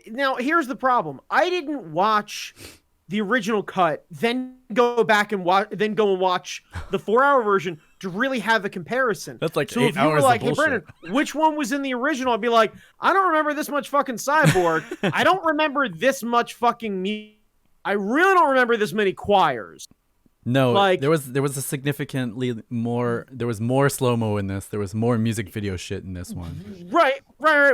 now here's the problem. I didn't watch the original cut, then go back and watch the 4-hour version to really have a comparison.
That's like
so
8
if you were
hours
like,
of
hey,
bullshit.
Brendan, which one was in the original? I'd be like, I don't remember this much fucking cyborg. I don't remember this much fucking music. I really don't remember this many choirs.
No,
Like-
there was a significantly more. There was more slow mo in this. There was more music video shit in this one.
Right.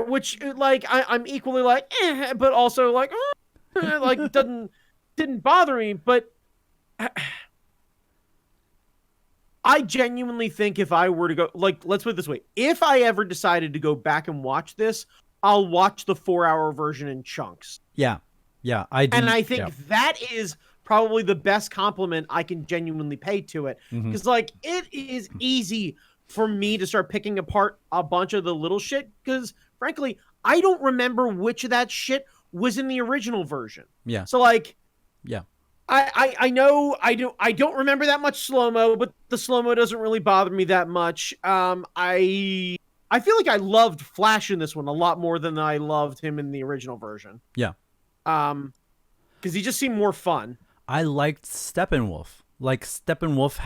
Which, like, I'm equally like, but also like, like didn't bother me. But I genuinely think if I were to go, like, let's put it this way: if I ever decided to go back and watch this, I'll watch the 4-hour version in chunks.
Yeah, yeah, I do.
And I think
yeah.
that is probably the best compliment I can genuinely pay to it. Because, like, it is easy for me to start picking apart a bunch of the little shit. Because, frankly, I don't remember which of that shit was in the original version.
Yeah.
So, like,
Yeah.
I know I don't remember that much slow-mo, but the slow-mo doesn't really bother me that much. I feel like I loved Flash in this one a lot more than I loved him in the original version.
Yeah.
Because he just seemed more fun.
I liked Steppenwolf. Like Steppenwolf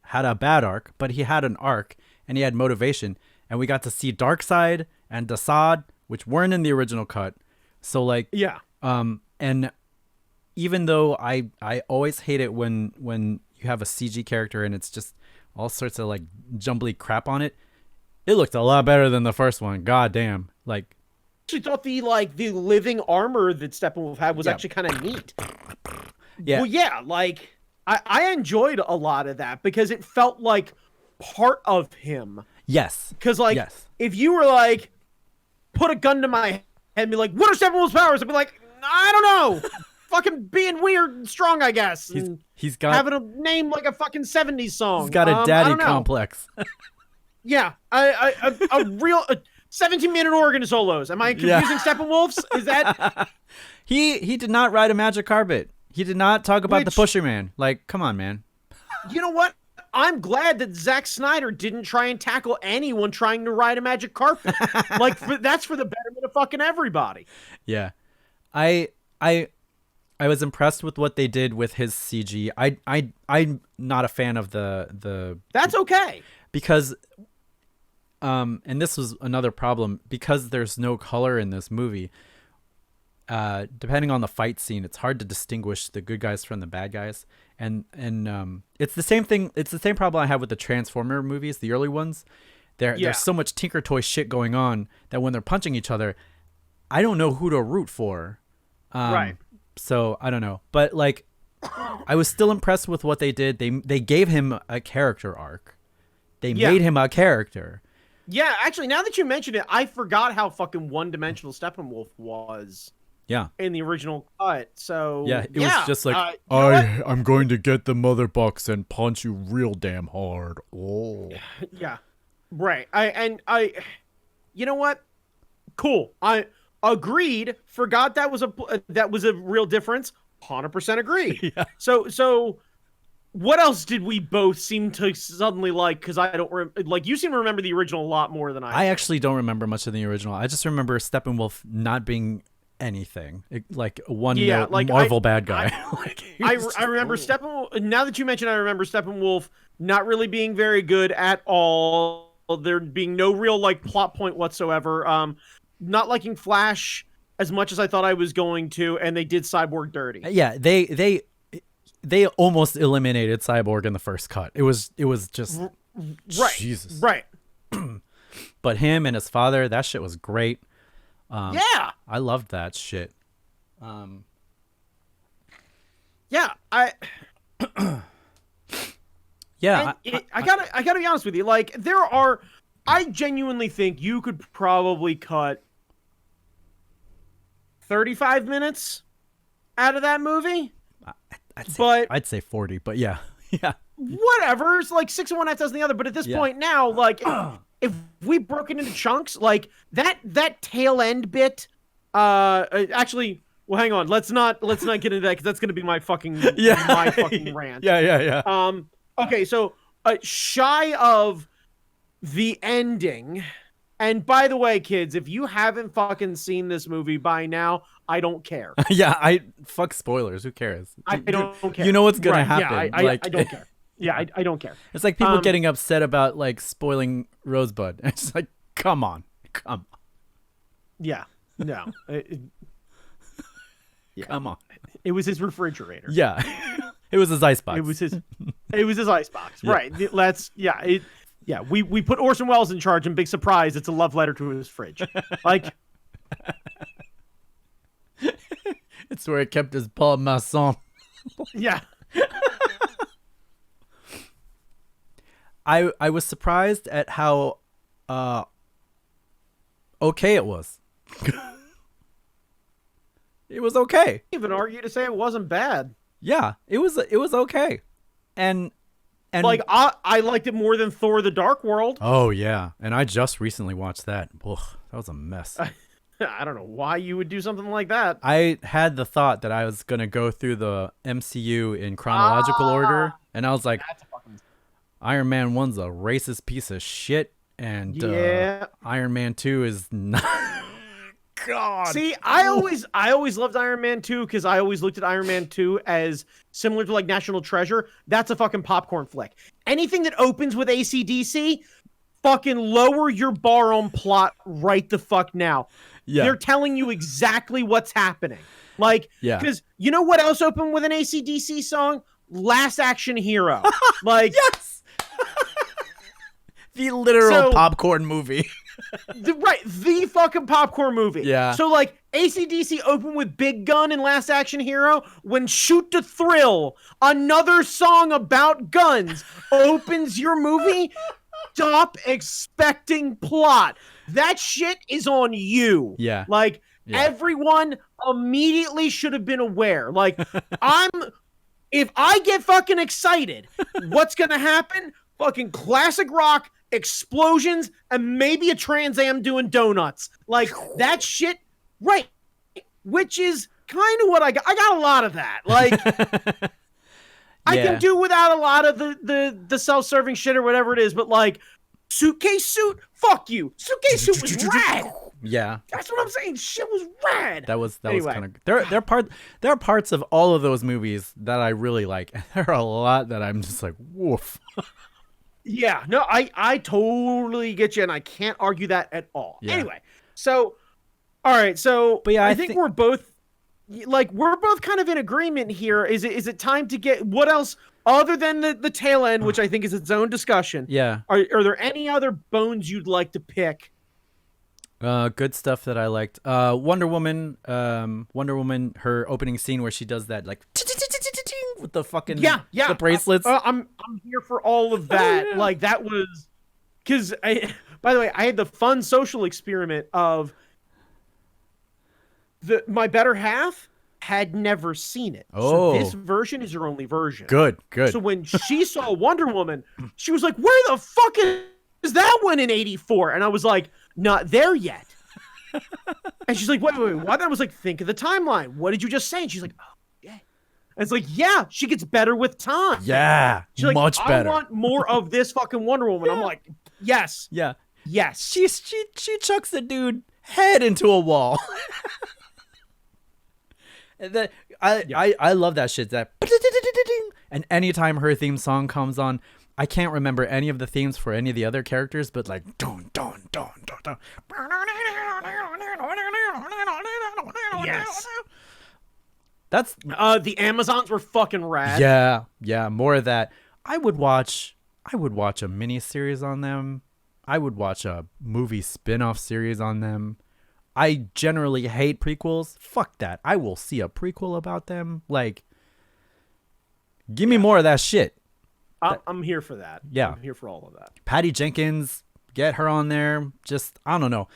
had a bad arc, but he had an arc and he had motivation, and we got to see Darkseid and Desaad, which weren't in the original cut. So like,
Yeah.
and even though I always hate it when you have a CG character and it's just all sorts of like jumbly crap on it, it looked a lot better than the first one. God damn. Like,
I actually thought the living armor that Steppenwolf had was actually kind of neat.
yeah.
Well, yeah, like I enjoyed a lot of that because it felt like part of him.
Yes.
Because like
Yes.
if you were like put a gun to my head and be like, what are Steppenwolf's powers? I'd be like, I don't know. Fucking being weird and strong, I guess. And
He's got
having a name like a fucking 70s song.
he's got a
I
daddy
don't know.
complex.
Yeah, a real 17-minute organ solos. Am I confusing Steppenwolf's? Is that
He did not ride a magic carpet. He did not talk about the
Which-
Pusher Man. Like, come on, man.
You know what? I'm glad that Zack Snyder didn't try and tackle anyone trying to ride a magic carpet. Like, that's for the betterment of fucking everybody.
Yeah. I was impressed with what they did with his CG. I'm not a fan of the
That's okay.
because and this was another problem, because there's no color in this movie. Depending on the fight scene, it's hard to distinguish the good guys from the bad guys. And it's the same thing. It's the same problem I have with the Transformer movies, the early ones. There's so much Tinker Toy shit going on that when they're punching each other, I don't know who to root for.
Right.
So I don't know, but like, I was still impressed with what they did. They gave him a character arc. They made him a character.
Yeah, actually, now that you mention it, I forgot how fucking one-dimensional Steppenwolf was
Yeah.
in the original cut. So
Yeah, it was just like,
you know what?
I'm going to get the mother box and punch you real damn hard. Oh.
Yeah, right. You know what? Cool. I agreed. Forgot that was a real difference. 100% agree.
Yeah.
So what else did we both seem to suddenly like? Because I don't like, you seem to remember the original a lot more than
I actually don't remember much of the original. I just remember Steppenwolf not being anything. Like one note
like
Marvel bad guy. Like, he
I
was just-
remember Steppenwolf. Now that you mention, I remember Steppenwolf not really being very good at all. there being no real like plot point whatsoever. Not liking Flash as much as I thought I was going to, and they did Cyborg dirty.
Yeah, they almost eliminated Cyborg in the first cut. It was just
right,
Jesus,
right.
But him and his father, that shit was great.
Yeah,
I loved that shit.
Yeah, I gotta be honest with you. Like, I genuinely think you could probably cut 35 minutes out of that movie.
I'd say 40, but yeah.
Whatever. It's like 6 of one, half dozen the other. But at this point now, like, if we broke it into chunks, like that tail end bit, actually. Well, hang on. Let's not get into that because that's going to be my fucking rant.
Yeah.
Okay, so shy of the ending, and by the way, kids, if you haven't fucking seen this movie by now, I don't care.
Yeah, fuck spoilers. Who cares?
I don't care.
You know what's gonna happen.
Yeah, I don't care. Yeah, I don't care.
It's like people getting upset about like spoiling Rosebud. It's like, come on.
Yeah, no.
Yeah. Come on.
It was his refrigerator.
Yeah. It was his icebox.
It was his icebox. Yeah. Right. We put Orson Welles in charge, and big surprise, it's a love letter to his fridge. Like,
it's where he kept his Paul Masson.
Yeah.
I was surprised at how okay it was. It was okay.
Even argue to say it wasn't bad.
Yeah, it was okay. And
like I liked it more than Thor: The Dark World.
Oh yeah, and I just recently watched that. Ugh, that was a mess.
I don't know why you would do something like that.
I had the thought that I was gonna go through the MCU in chronological order, and I was like, Iron Man 1's a racist piece of shit, and Iron Man 2 is not. God.
See, I always loved Iron Man 2 because I always looked at Iron Man 2 as similar to like National Treasure. That's a fucking popcorn flick. Anything that opens with AC/DC, fucking lower your bar on plot right the fuck now. Yeah. They're telling you exactly what's happening. Like, because you know what else opened with an AC/DC song? Last Action Hero. Like,
yes. The literal popcorn movie.
The fucking popcorn movie.
Yeah.
So, like, AC/DC opened with Big Gun and Last Action Hero. When Shoot to Thrill, another song about guns, opens your movie, stop expecting plot. That shit is on you.
Yeah.
Like, everyone immediately should have been aware. Like, if I get fucking excited, what's gonna happen? Fucking classic rock, explosions, and maybe a Trans Am doing donuts. Like, that shit, right. Which is kind of what I got. I got a lot of that. Like, I can do without a lot of the self-serving shit or whatever it is, but like, Suitcase Suit, fuck you. Suitcase Suit was rad.
Yeah.
That's what I'm saying. Shit was rad.
That was kind of there are parts of all of those movies that I really like. There are a lot that I'm just like, woof.
Yeah, no, I totally get you, and I can't argue that at all.
Yeah.
Anyway, so, all right, so, but yeah, I think we're both kind of in agreement here. Is it time to get, what else, other than the tail end, which I think is its own discussion?
Yeah.
Are there any other bones you'd like to pick?
Good stuff that I liked. Wonder Woman, her opening scene where she does that, like, with the fucking the bracelets.
I'm here for all of that. Oh, yeah. Like, that was because by the way, I had the fun social experiment of my better half had never seen it.
Oh.
So this version is her only version.
Good.
So when she saw Wonder Woman, she was like, "Where the fuck is that one in '84?" And I was like, "Not there yet." And she's like, wait, what? And I was like, think of the timeline. What did you just say? And she's like, oh, yeah. And it's like, yeah, she gets better with time.
Yeah, she's like, much better.
I want more of this fucking Wonder Woman. I'm like, yes.
Yeah.
Yes.
She chucks the dude head into a wall. And I love that shit. That and anytime her theme song comes on, I can't remember any of the themes for any of the other characters, but like don don don don don.
Yes.
That's
the Amazons were fucking rad.
yeah, more of that. I would watch a mini series on them. I would watch a movie spin-off series on them. I generally hate prequels. Fuck that. I will see a prequel about them. Like, give me more of that shit.
I'm here for that.
Yeah.
I'm here for all of that.
Patty Jenkins, get her on there. Just, I don't know.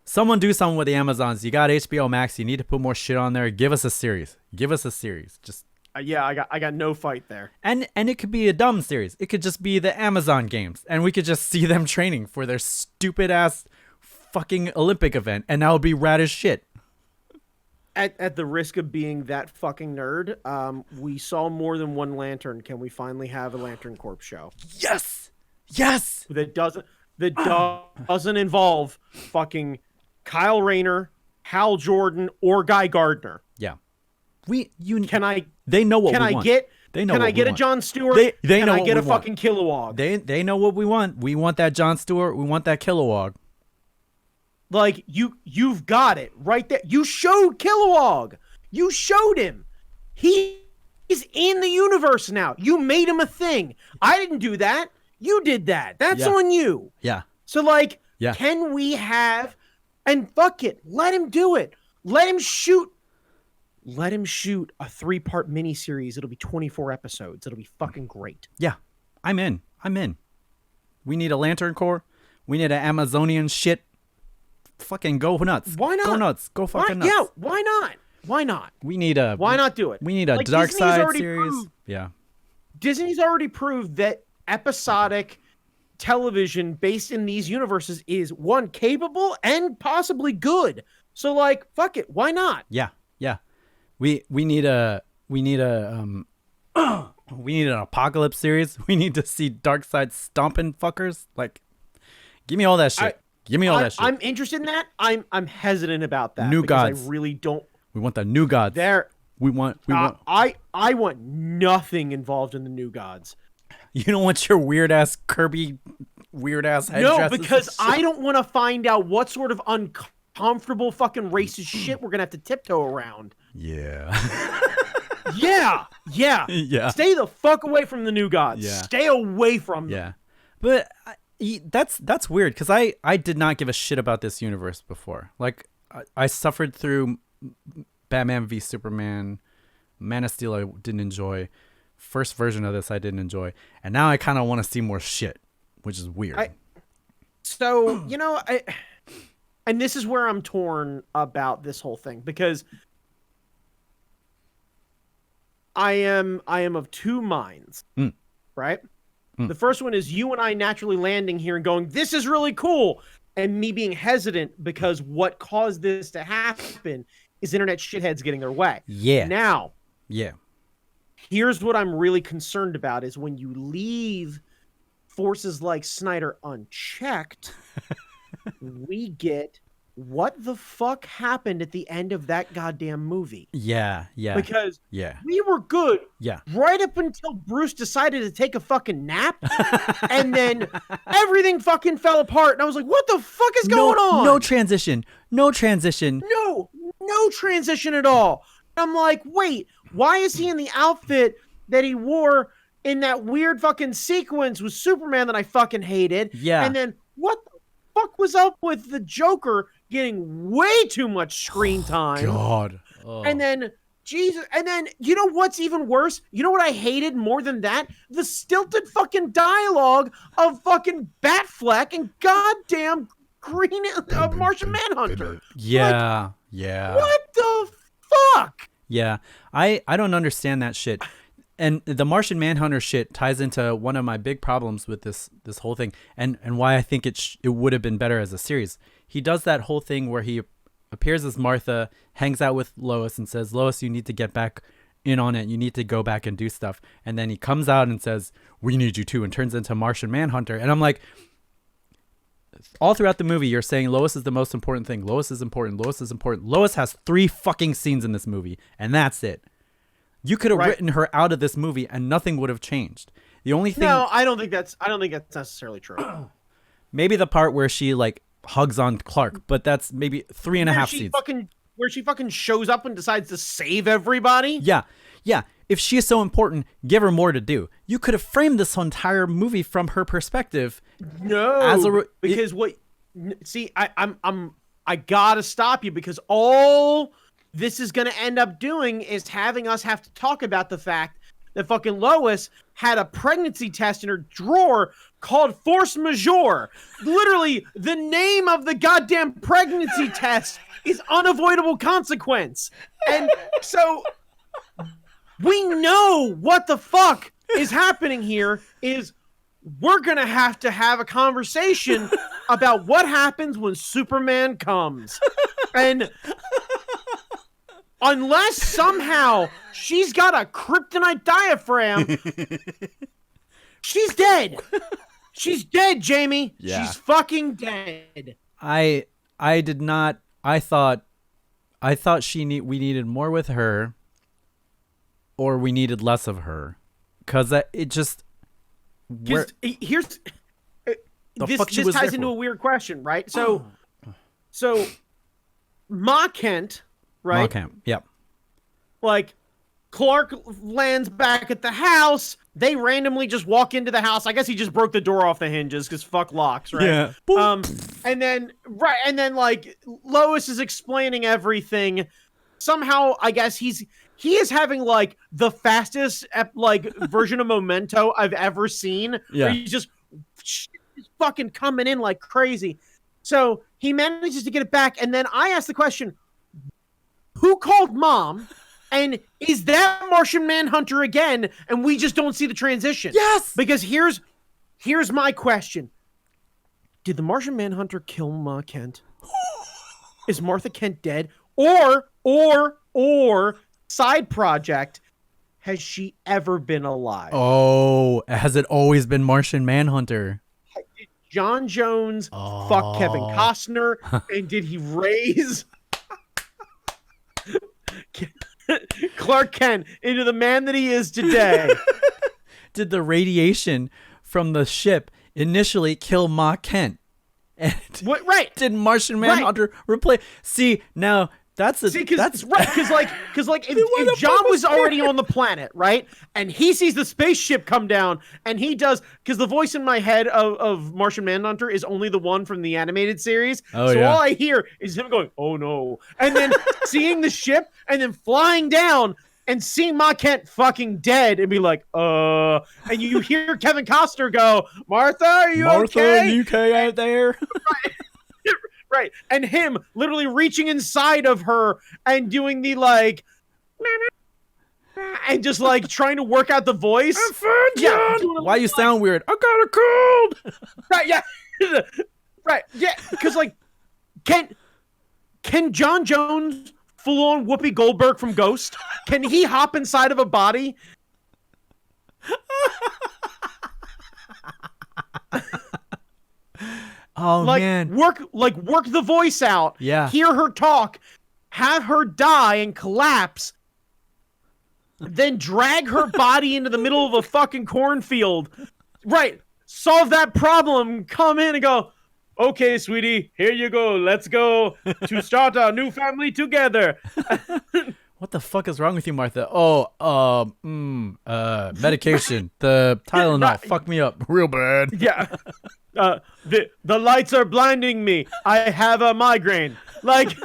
Someone do something with the Amazons. You got HBO Max. You need to put more shit on there. Give us a series. Just
Yeah, I got no fight there.
and it could be a dumb series. It could just be the Amazon games, and we could just see them training for their stupid ass fucking Olympic event, and that would be rad as shit.
At the risk of being that fucking nerd, we saw more than one Lantern. Can we finally have a Lantern Corps show
Yes.
that doesn't involve fucking Kyle Rayner, Hal Jordan, or Guy Gardner?
Yeah.
Can I?
They know what
Can
we
I
want.
get?
They know
Can
what
I get
we
a
want.
Jon Stewart?
They
Can
know
I
what
get
we
a
want.
fucking Kilowog?
They know what we want. We want that Jon Stewart. We want that Kilowog.
Like you've got it right there. You showed Kilowog. You showed him. He's in the universe now. You made him a thing. I didn't do that. You did that. That's
Yeah.
on you.
Yeah.
So like,
Yeah.
can we have? And fuck it. Let him do it. Let him shoot. Let him shoot a 3-part miniseries. It'll be 24 episodes. It'll be fucking great.
Yeah. I'm in. We need a Lantern Corps. We need an Amazonian shit. Fucking go nuts.
Why not?
Go nuts. Go fucking nuts.
Yeah. Why not? Why not?
We need a.
Why not do it?
We need a
Like,
Dark
Disney's
Side
already
series.
proved-
Yeah.
Disney's already proved that episodic television based in these universes is one capable and possibly good. So like, fuck it, why not?
Yeah. We need a we need an apocalypse series. We need to see Dark Side stomping fuckers. Like, give me all that shit. Give me all that shit.
I'm interested in that. I'm hesitant about that.
New
because
gods.
I really don't.
We want the new gods. We want.
I want nothing involved in the new gods.
You don't want your weird ass Kirby, weird ass headdresses.
No, because I don't want to find out what sort of uncomfortable fucking racist shit we're gonna have to tiptoe around.
Yeah.
Yeah.
Yeah.
Stay the fuck away from the new gods.
Yeah.
Stay away from them.
Yeah. But that's weird because I did not give a shit about this universe before. Like, I suffered through Batman v Superman, Man of Steel I didn't enjoy, first version of this I didn't enjoy, and now I kind of want to see more shit, which is weird.
So, and this is where I'm torn about this whole thing, because I am of two minds, right? The first one is you and I naturally landing here and going, this is really cool. And me being hesitant because what caused this to happen is internet shitheads getting their way.
Yeah.
Now,
Yeah.
here's what I'm really concerned about is when you leave forces like Snyder unchecked, we get what the fuck happened at the end of that goddamn movie.
Yeah.
Because
Yeah.
we were good
Yeah.
right up until Bruce decided to take a fucking nap, and then everything fucking fell apart, and I was like, what the fuck is going on?
No transition. No transition.
No transition at all. I'm like, wait, why is he in the outfit that he wore in that weird fucking sequence with Superman that I fucking hated?
Yeah.
And then what the fuck was up with the Joker getting way too much screen time?
God. Oh.
And then, Jesus, and then, you know what's even worse? You know what I hated more than that? The stilted fucking dialogue of fucking Batfleck and goddamn Green Martian Manhunter.
Yeah. Yeah.
What the fuck?
Yeah. I don't understand that shit. And the Martian Manhunter shit ties into one of my big problems with this whole thing, and why I think it would have been better as a series. He does that whole thing where he appears as Martha, hangs out with Lois, and says, Lois, you need to get back in on it. You need to go back and do stuff. And then he comes out and says, we need you too, and turns into Martian Manhunter. And I'm like, all throughout the movie, you're saying Lois is the most important thing. Lois is important. Lois is important. Lois has 3 fucking scenes in this movie, and that's it. You could have written her out of this movie and nothing would have changed. The only thing,
No, I don't think that's necessarily true.
maybe the part where she like hugs on Clark, but that's maybe 3.5 seasons.
Where she fucking shows up and decides to save everybody.
Yeah. If she is so important, give her more to do. You could have framed this entire movie from her perspective.
No, because I gotta stop you, because all this is gonna end up doing is having us have to talk about the fact that fucking Lois had a pregnancy test in her drawer called Force Majeure. Literally, the name of the goddamn pregnancy test is unavoidable consequence. And so we know what the fuck is happening here is we're going to have a conversation about what happens when Superman comes. And unless somehow she's got a kryptonite diaphragm, she's dead. She's dead, Jamie.
Yeah.
She's fucking dead.
I did not. I thought we needed more with her, or we needed less of her, because it just.
Here's this ties into a weird question, right? So Ma Kent, right?
Ma Kent, yep.
Like, Clark lands back at the house. They randomly just walk into the house. I guess he just broke the door off the hinges because fuck locks, right?
Yeah.
And then like Lois is explaining everything. Somehow, I guess he is having like the fastest version of Memento I've ever seen.
Yeah.
Where he's just fucking coming in like crazy. So he manages to get it back, and then I ask the question: who called Mom? And is that Martian Manhunter again? And we just don't see the transition.
Yes.
Because here's my question: did the Martian Manhunter kill Ma Kent? Is Martha Kent dead? Or side project, has she ever been alive?
Oh, has it always been Martian Manhunter?
Did John Jones fuck Kevin Costner? And did he raise Clark Kent into the man that he is today?
Did the radiation from the ship initially kill Ma Kent? And
right.
Did Martian Manhunter replace? See, now that's right, because if John was already on the planet, right, and he sees the spaceship come down, and he does, because the voice in my head of Martian Manhunter is only the one from the animated series, all I hear is him going, "Oh no," and then seeing the ship, and then flying down and seeing Ma Kent fucking dead, and be like, and you hear Kevin Costner go, "Martha, are you okay? Martha, you okay out there?"
Right, and him literally reaching inside of her and doing the like, and just like trying to work out the voice.
I'm fine, John. Why you sound weird? I got a cold.
Right, yeah, right, yeah, because like, can John Jones full on Whoopi Goldberg from Ghost? Can he hop inside of a body?
Oh man!
Work the voice out.
Yeah.
Hear her talk, have her die and collapse, then drag her body into the middle of a fucking cornfield. Right. Solve that problem. Come in and go, "Okay, sweetie, here you go. Let's go to start our new family together."
What the fuck is wrong with you, Martha? Medication. The Tylenol fucked me up real bad.
Yeah. The lights are blinding me. I have a migraine. Like,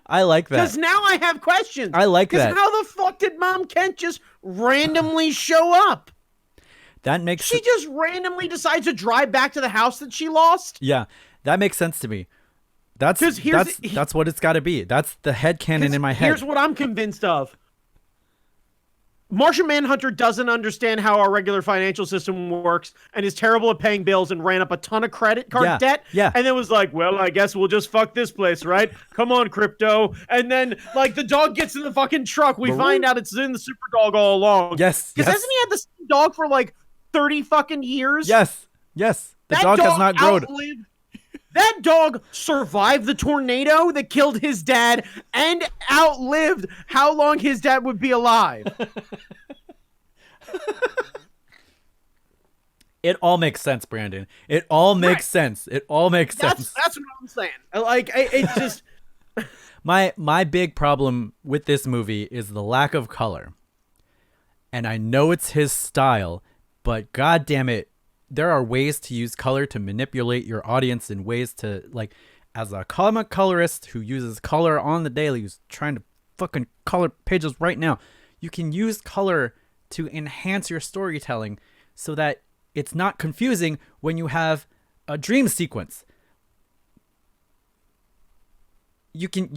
I like that.
because now I have questions.
I like that.
Because how the fuck did Mom Kent just randomly show up?
That makes
She just randomly decides to drive back to the house that she lost?
Yeah, that makes sense to me. That's what it's got to be. That's the headcanon in my head.
Here's what I'm convinced of. Martian Manhunter doesn't understand how our regular financial system works and is terrible at paying bills and ran up a ton of credit card debt.
Yeah.
And then was like, "Well, I guess we'll just fuck this place, right? Come on, crypto." And then, like, the dog gets in the fucking truck. We find out it's in the super dog all along.
Yes.
Because hasn't he had the same dog for like 30 fucking years?
Yes. The dog has not grown.
That dog survived the tornado that killed his dad and outlived how long his dad would be alive.
It all makes sense, Brandon. It all makes sense. It all makes sense.
That's what I'm saying. Like, it just...
My big problem with this movie is the lack of color. And I know it's his style, but god damn it, there are ways to use color to manipulate your audience in ways to, like, as a comic colorist who uses color on the daily, who's trying to fucking color pages right now, you can use color to enhance your storytelling so that it's not confusing when you have a dream sequence. You can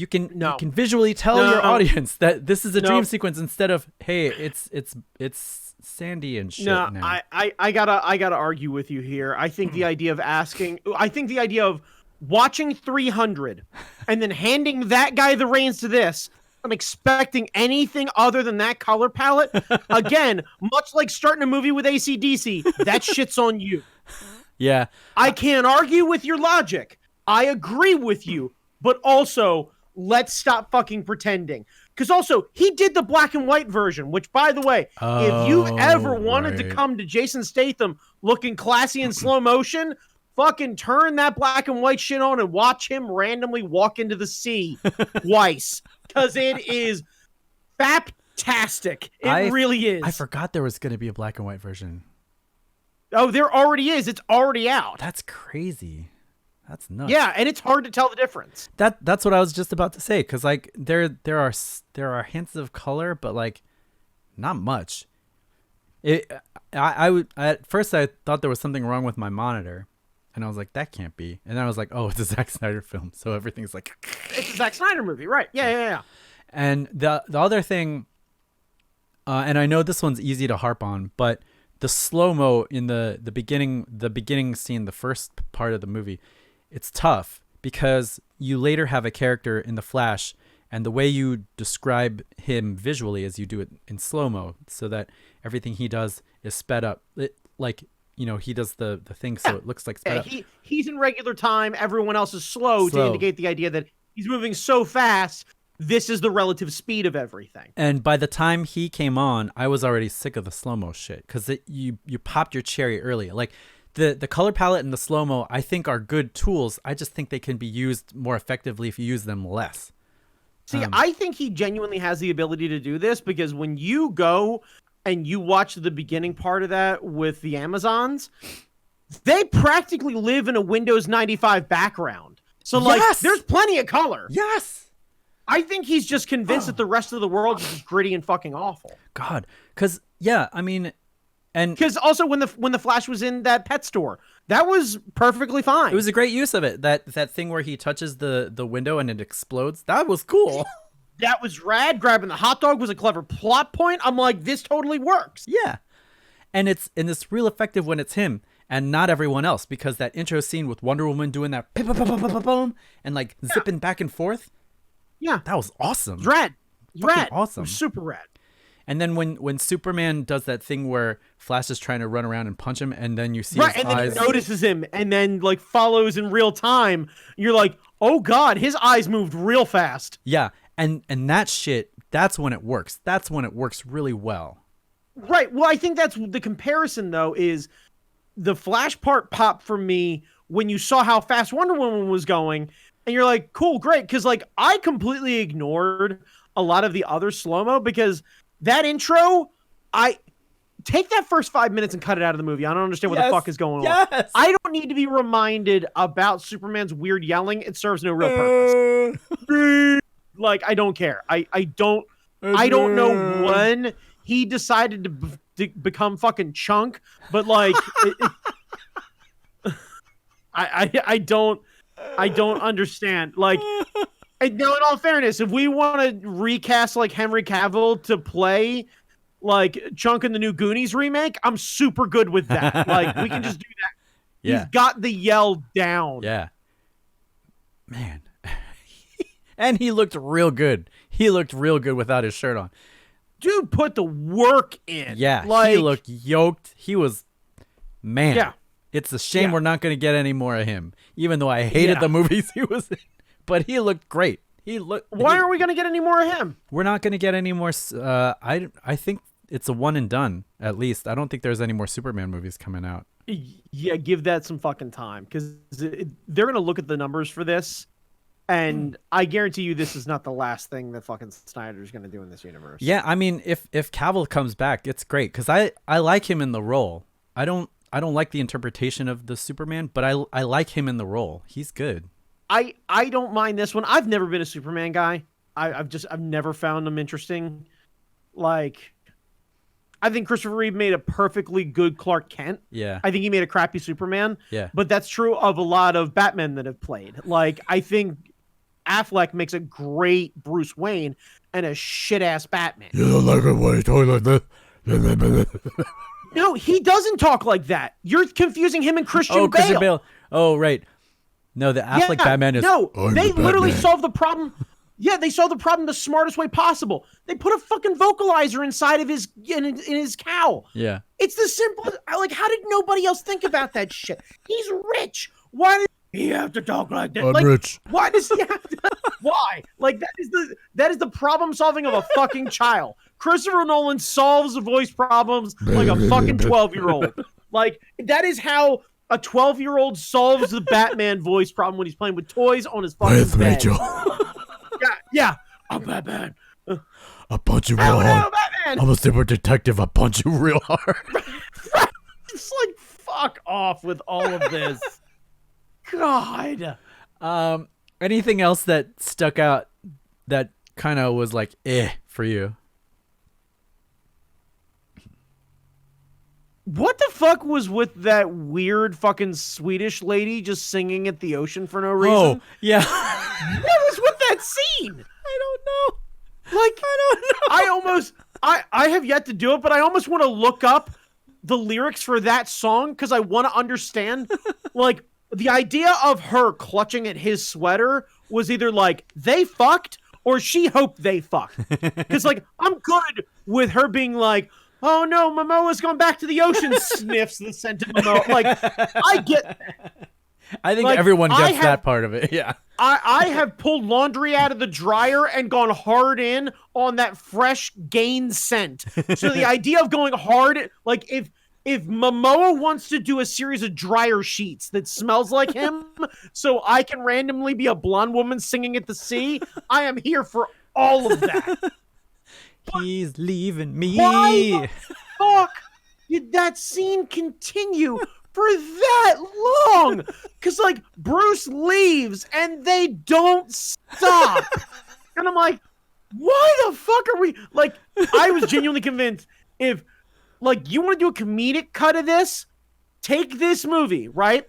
visually tell your audience that this is a dream sequence instead of, hey, it's Sandy and shit.
No,
now.
I gotta argue with you here. I think the idea of watching 300 and then handing that guy the reins to this, I'm expecting anything other than that color palette. Again, much like starting a movie with AC/DC, that shit's on you.
Yeah.
I can't argue with your logic. I agree with you, but also let's stop fucking pretending. Because also, he did the black and white version, which, by the way, if you ever wanted to come to Jason Statham looking classy in slow motion, fucking turn that black and white shit on and watch him randomly walk into the sea twice. Because it is fantastic. It really is.
I forgot there was going to be a black and white version.
Oh, there already is. It's already out.
That's crazy. That's nuts.
Yeah, and it's hard to tell the difference.
That's what I was just about to say, because like there are hints of color, but like not much. At first I thought there was something wrong with my monitor, and I was like, that can't be. And then I was like, oh, it's a Zack Snyder film, so everything's like
it's a Zack Snyder movie, right? Yeah.
And the other thing, and I know this one's easy to harp on, but the slow-mo in the beginning scene, the first part of the movie, it's tough because you later have a character in the Flash, and the way you describe him visually is you do it in slow-mo so that everything he does is sped up. He does the thing so it looks like sped up.
He's in regular time. Everyone else is slow to indicate the idea that he's moving so fast. This is the relative speed of everything.
And by the time he came on, I was already sick of the slow-mo shit because you popped your cherry early. Like the color palette and the slow-mo, I think, are good tools. I just think they can be used more effectively if you use them less.
See, I think he genuinely has the ability to do this because when you go and you watch the beginning part of that with the Amazons, they practically live in a Windows 95 background. So, there's plenty of color.
Yes.
I think he's just convinced that the rest of the world is just gritty and fucking awful.
God. Because, yeah, I mean... And
because also when the Flash was in that pet store, that was perfectly fine.
It was a great use of it. That thing where he touches the window and it explodes. That was cool.
That was rad. Grabbing the hot dog was a clever plot point. I'm like, this totally works.
Yeah. And it's real effective when it's him and not everyone else, because that intro scene with Wonder Woman doing that and like zipping back and forth.
Yeah.
That was awesome.
Rad.
Awesome.
It was super rad.
And then when Superman does that thing where Flash is trying to run around and punch him, and then you see his eyes.
And then he notices him, and then like follows in real time. You're like, oh god, his eyes moved real fast.
Yeah, and that shit, that's when it works. That's when it works really well.
Right. Well, I think that's the comparison though. Is the Flash part popped for me when you saw how fast Wonder Woman was going, and you're like, cool, great, because like I completely ignored a lot of the other slow-mo because. That intro, I take that first 5 minutes and cut it out of the movie. I don't understand what the fuck is going on. I don't need to be reminded about Superman's weird yelling. It serves no real purpose. Like, I don't care. I don't know when he decided to become fucking Chunk, but like, I don't understand. Like. And now, in all fairness, if we want to recast like Henry Cavill to play like Chunk in the new Goonies remake, I'm super good with that. Like we can just do that. Yeah. He's got the yell down.
Yeah. Man. And he looked real good. He looked real good without his shirt on.
Dude put the work in.
Yeah. He looked yoked. He was, man. Yeah. It's a shame we're not going to get any more of him, even though I hated the movies he was in. But he looked great.
Why aren't we going to get any more of him?
We're not going to get any more. I think it's a one and done at least. I don't think there's any more Superman movies coming out.
Yeah, give that some fucking time, because they're gonna look at the numbers for this, and I guarantee you this is not the last thing that fucking Snyder's gonna do in this universe.
Yeah, I mean, if Cavill comes back, it's great because I like him in the role. I don't like the interpretation of the Superman, but I like him in the role. He's good.
I don't mind this one. I've never been a Superman guy. I've never found him interesting. Like, I think Christopher Reeve made a perfectly good Clark Kent.
Yeah.
I think he made a crappy Superman.
Yeah.
But that's true of a lot of Batmen that have played. Like, I think Affleck makes a great Bruce Wayne and a shit-ass Batman.
You don't like it when you talk like that?
No, he doesn't talk like that. You're confusing him and Christian Bale.
Christian Bale. Oh, right. No, the Affleck Batman is...
No,
I'm
they
the
literally
Batman.
solved the problem. Yeah, they solved the problem the smartest way possible. They put a fucking vocalizer inside of his in his cowl.
Yeah.
It's the simplest. Like, how did nobody else think about that shit? He's rich. Why does he have to talk like that?
I'm
Like,
rich.
why does he have to? Why? Like, that is the problem solving of a fucking child. Christopher Nolan solves the voice problems like a fucking 12-year-old. Like, that is how a 12-year-old solves the Batman voice problem when he's playing with toys on his fucking
With
bed.
Rachel.
Yeah. I'm Batman.
I punch you real
Oh
hard.
no, Batman!
I'm a super detective. I punch you real hard.
It's like, fuck off with all of this. God.
Anything else that stuck out that kind of was like, for you?
What the fuck was with that weird fucking Swedish lady just singing at the ocean for no reason?
Oh, yeah.
What was with that scene?
I don't know.
Like,
I don't know.
I have yet to do it, but I almost want to look up the lyrics for that song because I want to understand. Like, the idea of her clutching at his sweater was either like they fucked or she hoped they fucked. Because, like, I'm good with her being like, oh no, Momoa's gone back to the ocean, sniffs the scent of Momoa. Like, I get that.
I think
Like,
everyone
I
gets
have-
that part of it. Yeah.
I have pulled laundry out of the dryer and gone hard in on that fresh gain scent. So the idea of going hard, like if Momoa wants to do a series of dryer sheets that smells like him, so I can randomly be a blonde woman singing at the sea, I am here for all of that.
He's leaving me.
Why the fuck did that scene continue for that long? Because, like, Bruce leaves and they don't stop. And I'm like, why the fuck are we... Like, I was genuinely convinced if, like, you want to do a comedic cut of this, take this movie, right?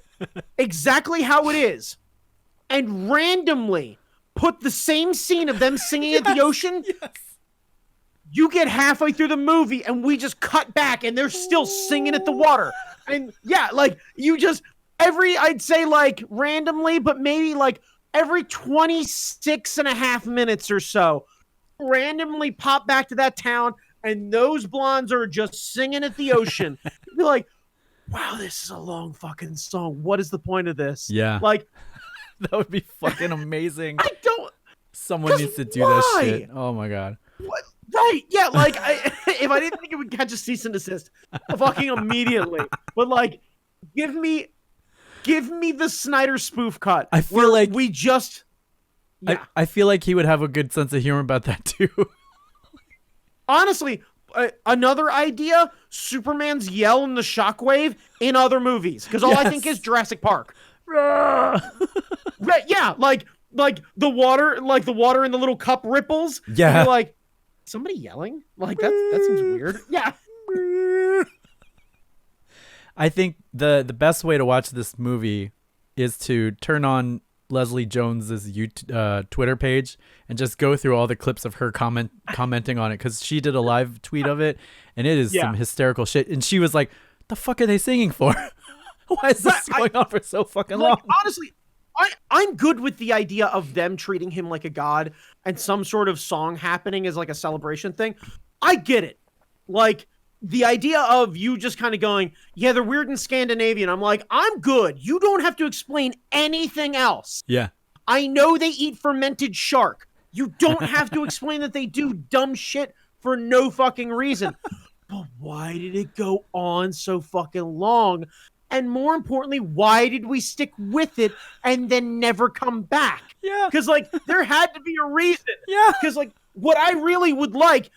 Exactly how it is. And randomly put the same scene of them singing at the ocean.
Yes.
You get halfway through the movie and we just cut back and they're still singing at the water. And yeah, like you just I'd say like randomly, but maybe like every 26 and a half minutes or so, randomly pop back to that town and those blondes are just singing at the ocean. You'd be like, wow, this is a long fucking song. What is the point of this?
Yeah.
Like,
That would be fucking amazing.
I don't.
Someone
'cause
needs to do
why?
that shit. Oh my god.
What? Right, yeah, like, if I didn't think it would catch a cease and desist fucking immediately. But, like, give me the Snyder spoof cut.
I feel
where
like-
we just... Yeah.
I feel like he would have a good sense of humor about that too.
Honestly, another idea, Superman's yell in the shockwave in other movies. Because all I think
Yes.
is Jurassic Park. Right, yeah, like the water in the little cup ripples.
Yeah.
And you're like, somebody yelling? Like, that seems weird. Yeah.
I think the best way to watch this movie is to turn on Leslie Jones's Twitter page and just go through all the clips of her commenting on it because she did a live tweet of it and it is some hysterical shit. And she was like, "The fuck are they singing for? Why is this going on for so fucking long?"
Honestly, I'm good with the idea of them treating him like a god and some sort of song happening as like a celebration thing. I get it. Like, the idea of you just kind of going, yeah, they're weird in Scandinavian. I'm like, I'm good. You don't have to explain anything else.
Yeah.
I know they eat fermented shark. You don't have to explain that they do dumb shit for no fucking reason. But why did it go on so fucking long? And more importantly, why did we stick with it and then never come back?
Yeah.
Because, like, there had to be a reason.
Yeah.
Because, like, what I really would like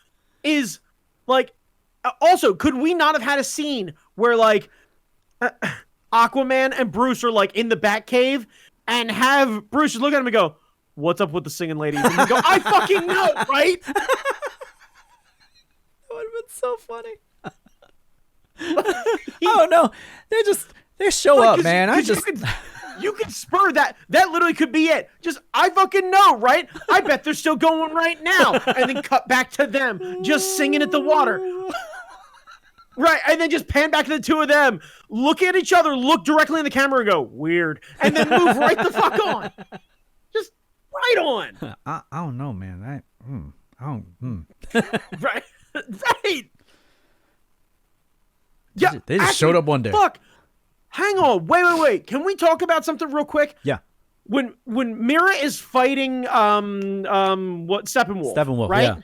is, like, also, could we not have had a scene where, like, Aquaman and Bruce are, like, in the Batcave and have Bruce look at him and go, "What's up with the singing ladies?" And he go, "I fucking know, right?"
That would have been so funny. Oh no, they show
Like,
up, man.
You could spur that. That literally could be it. Just, I fucking know, right? I bet they're still going right now. And then cut back to them just singing at the water. Right, and then just pan back to the two of them, look at each other, look directly in the camera and go, "Weird," and then move right the fuck on. Just right on.
I don't know, man. I don't.
Right. Right. Yeah,
They just showed up one day.
Fuck. Hang on. Wait. Can we talk about something real quick?
Yeah.
When Mira is fighting Steppenwolf,
right? Yeah.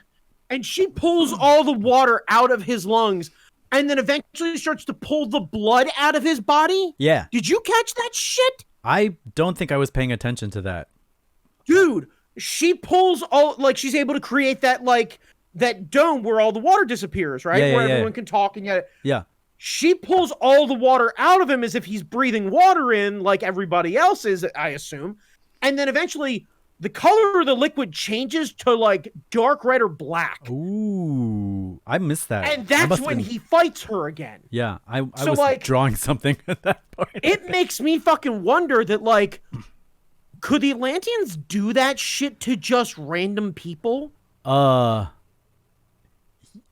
And she pulls all the water out of his lungs and then eventually starts to pull the blood out of his body.
Yeah.
Did you catch that shit?
I don't think I was paying attention to that.
Dude, she pulls all, like, she's able to create that, like, that dome where all the water disappears, right?
Yeah,
where
yeah.
everyone can talk and yet.
Yeah.
She pulls all the water out of him as if he's breathing water in like everybody else is, I assume. And then eventually the color of the liquid changes to like dark red or black.
Ooh, I missed that.
And that's when he fights her again.
Yeah, I
So,
was
like,
drawing something at that point.
It makes me fucking wonder that, like, could the Atlanteans do that shit to just random people?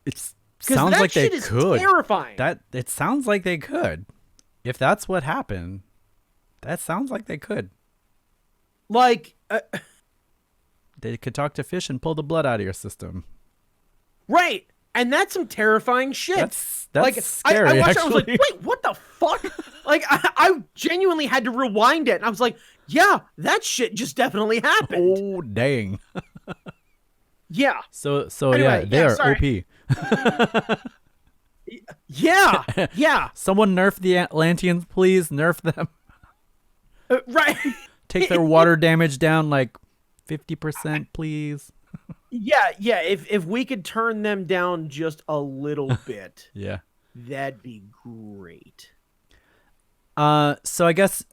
It sounds
that
like they
shit is
could.
Terrifying.
It sounds like they could. If that's what happened, that sounds like they could.
Like,
They could talk to fish and pull the blood out of your system.
right. And that's some terrifying shit.
That's
like,
scary,
I watched
actually.
it, I was like, wait, what the fuck? Like, I genuinely had to rewind it. And I was like, yeah, that shit just definitely happened.
Oh, dang.
Yeah.
So
Anyway,
they are
sorry.
OP.
Yeah.
Someone nerf the Atlanteans, please. Nerf them.
Right.
Take their water damage down like 50%, please.
Yeah. If we could turn them down just a little bit,
Yeah.
that'd be great.
So I guess,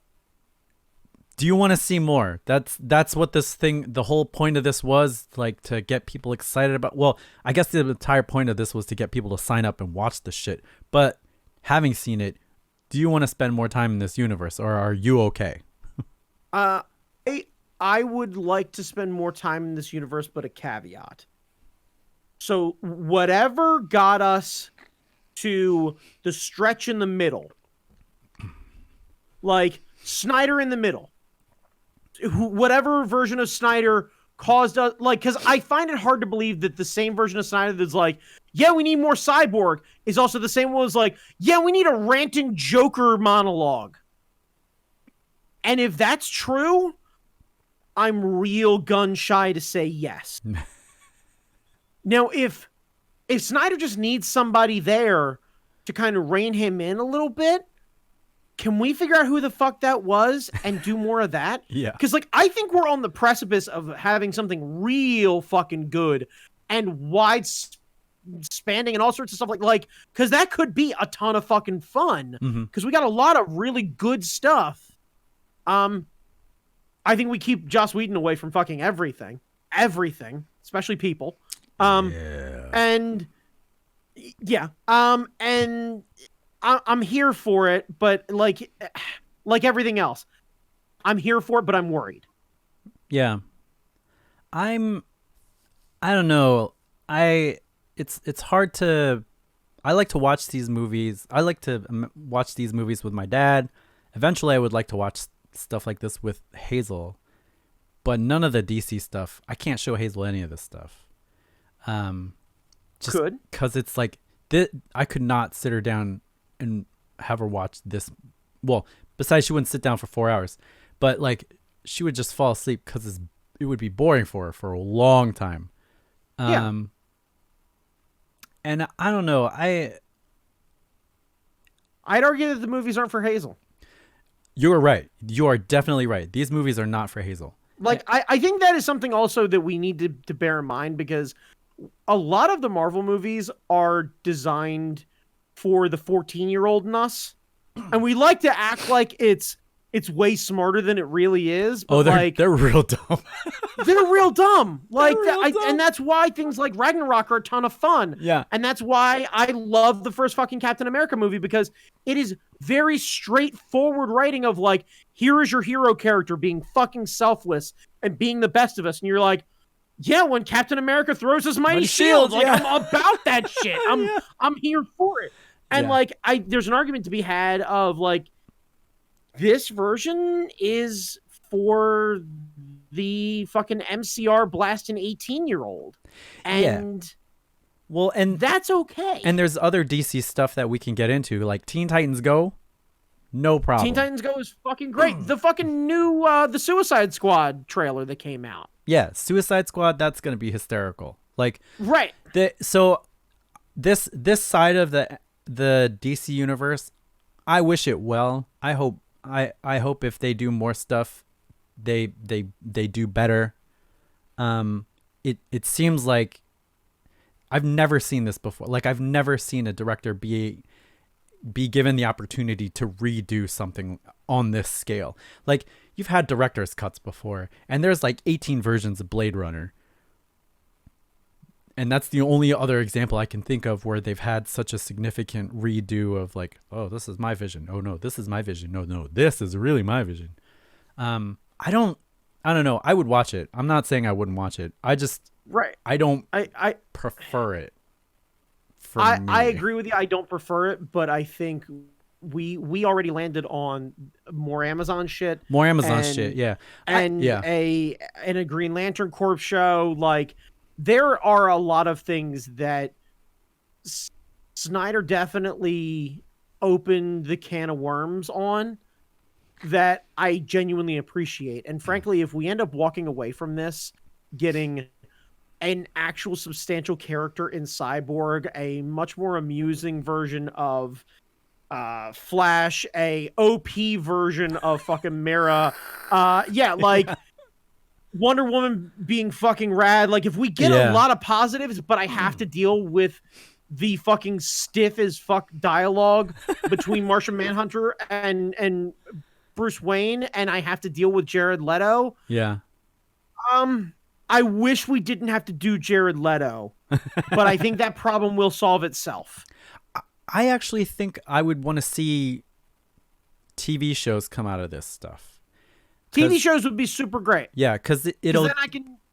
do you want to see more? That's what this thing, the whole point of this was, like, to get people excited about. Well, I guess the entire point of this was to get people to sign up and watch the shit. But having seen it, do you want to spend more time in this universe, or are you okay?
I would like to spend more time in this universe, but a caveat. So whatever got us to the stretch in the middle, like Snyder in the middle, whatever version of Snyder caused us, like, because I find it hard to believe that the same version of Snyder that's like, yeah, we need more Cyborg, is also the same one as like, yeah, we need a ranting Joker monologue. And if that's true, I'm real gun shy to say yes. Now, if Snyder just needs somebody there to kind of rein him in a little bit, can we figure out who the fuck that was and do more of that?
Yeah.
Because, like, I think we're on the precipice of having something real fucking good and wide spanning and all sorts of stuff like, because that could be a ton of fucking fun. Because we got a lot of really good stuff. I think we keep Joss Whedon away from fucking everything, especially people. And yeah, and I'm here for it, but like everything else, I'm here for it, but I'm worried.
Yeah. I don't know. It's hard to, I like to watch these movies. I like to watch these movies with my dad. Eventually I would like to watch stuff like this with Hazel, but none of the DC stuff. I can't show Hazel any of this stuff. Just because it's like, I could not sit her down and have her watch this. Well, besides she wouldn't sit down for 4 hours, but like she would just fall asleep because it would be boring for her for a long time.
Yeah.
And I don't know.
I'd argue that the movies aren't for Hazel.
You're right. You are definitely right. These movies are not for Hazel.
Like, I think that is something also that we need to bear in mind, because a lot of the Marvel movies are designed for the 14-year-old in us. And we like to act like it's way smarter than it really is. But
they're real dumb.
they're real dumb. Like,
real dumb.
And that's why things like Ragnarok are a ton of fun.
Yeah.
And that's why I love the first fucking Captain America movie, because it is very straightforward writing of like, here is your hero character being fucking selfless and being the best of us. And you're like, yeah, when Captain America throws his mighty shield, like, I'm about that shit. I'm here for it. And like, there's an argument to be had of like, this version is for the fucking MCR blasting 18-year-old. And
well, and
that's okay.
And there's other DC stuff that we can get into, like Teen Titans Go. No problem.
Teen Titans Go is fucking great. The fucking new the Suicide Squad trailer that came out.
Yeah, Suicide Squad, that's going to be hysterical. Like,
right.
So this side of the DC universe, I wish it well. I hope if they do more stuff, they do better. It seems like I've never seen this before. Like, I've never seen a director be given the opportunity to redo something on this scale. Like, you've had director's cuts before, and there's like 18 versions of Blade Runner. And that's the only other example I can think of where they've had such a significant redo of like, oh, this is my vision. Oh no, this is my vision. No, this is really my vision. I don't know. I would watch it. I'm not saying I wouldn't watch it. I prefer it.
I agree with you. I don't prefer it, but I think we already landed on more Amazon shit.
Yeah.
And a Green Lantern Corps show. Like, there are a lot of things that Snyder definitely opened the can of worms on that I genuinely appreciate. And frankly, if we end up walking away from this getting an actual substantial character in Cyborg, a much more amusing version of Flash, a OP version of fucking Mera, like Wonder Woman being fucking rad. Like, if we get a lot of positives, but I have to deal with the fucking stiff as fuck dialogue between Martian Manhunter and Bruce Wayne, and I have to deal with Jared Leto.
Yeah.
I wish we didn't have to do Jared Leto, but I think that problem will solve itself.
I actually think I would want to see TV shows come out of this stuff.
TV shows would be super great.
Yeah, because it'll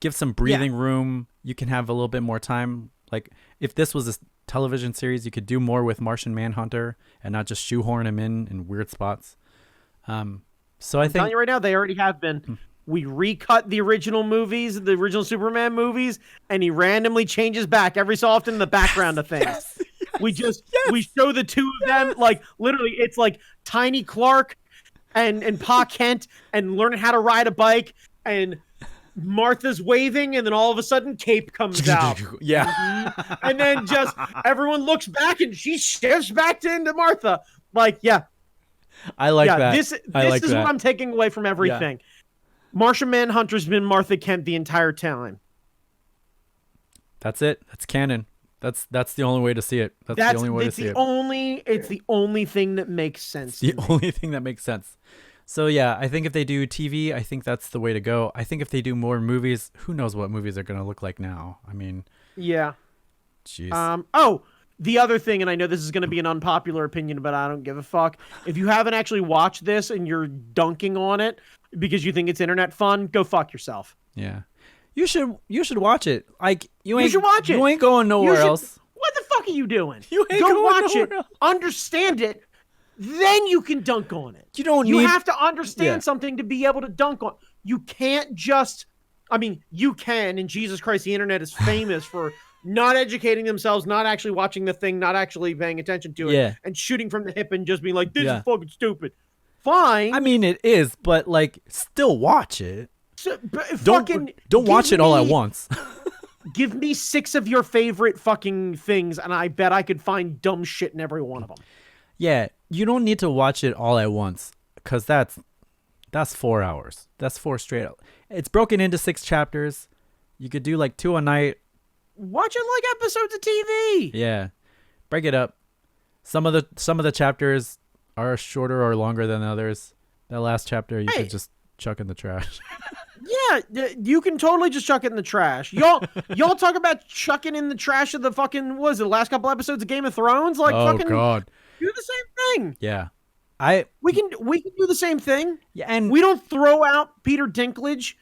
give some breathing room. You can have a little bit more time. Like, if this was a television series, you could do more with Martian Manhunter and not just shoehorn him in weird spots. So I'm
telling you right now, they already have been. We recut the original movies, the original Superman movies, and he randomly changes back every so often in the background of things. We show the two of them, like, literally, it's like Tiny Clark and Pa Kent and learning how to ride a bike, and Martha's waving, and then all of a sudden Cape comes out.
Yeah.
And then just everyone looks back and she shifts back into Martha. Like, yeah.
I like that.
This is what I'm taking away from everything. Yeah. Martian Manhunter's been Martha Kent the entire time.
That's it. That's canon. That's the only way to see it. That's the only way to see it.
It's the only thing that makes sense.
The only thing that makes sense. So yeah, I think if they do TV, I think that's the way to go. I think if they do more movies, who knows what movies are going to look like now? I mean,
yeah.
Jeez.
The other thing, and I know this is going to be an unpopular opinion, but I don't give a fuck. If you haven't actually watched this and you're dunking on it because you think it's internet fun, go fuck yourself.
Yeah. You should watch it. Like, you should
watch it.
You ain't going nowhere else.
What the fuck are you doing?
You ain't
go
going
watch
nowhere
it.
else.
Understand it. Then you can dunk on it. You have to understand something to be able to dunk on. You can't just. I mean, you can. And Jesus Christ, the internet is famous for not educating themselves, not actually watching the thing, not actually paying attention to it, and shooting from the hip and just being like, "This is fucking stupid." Fine.
I mean, it is, but like, still watch it.
So,
don't watch it all at once.
Give me 6 of your favorite fucking things, and I bet I could find dumb shit in every one of them.
Yeah, you don't need to watch it all at once, because that's 4 hours. That's 4 straight. It's broken into 6 chapters. You could do like 2 a night.
Watch it like episodes of TV.
Yeah, break it up. Some of the chapters are shorter or longer than others. That last chapter you could just chuck in the trash.
Yeah, you can totally just chuck it in the trash. Y'all talk about chucking in the trash of the fucking, what was it, the last couple episodes of Game of Thrones? Like, fucking
God.
do the same thing.
Yeah.
We can do the same thing.
Yeah, and
we don't throw out Peter Dinklage.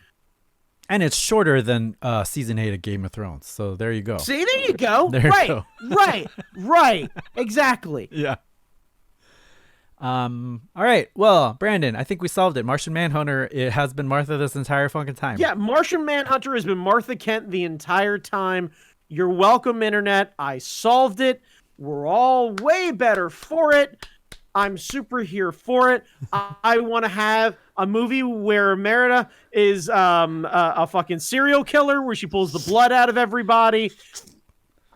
And it's shorter than season 8 of Game of Thrones. So there you go.
See, there you go.
There you go.
Right. Exactly.
Yeah. All right. Well, Brandon, I think we solved it. Martian Manhunter, it has been Martha this entire fucking time.
Yeah, Martian Manhunter has been Martha Kent the entire time. You're welcome, Internet. I solved it. We're all way better for it. I'm super here for it. I want to have a movie where Merida is a fucking serial killer where she pulls the blood out of everybody.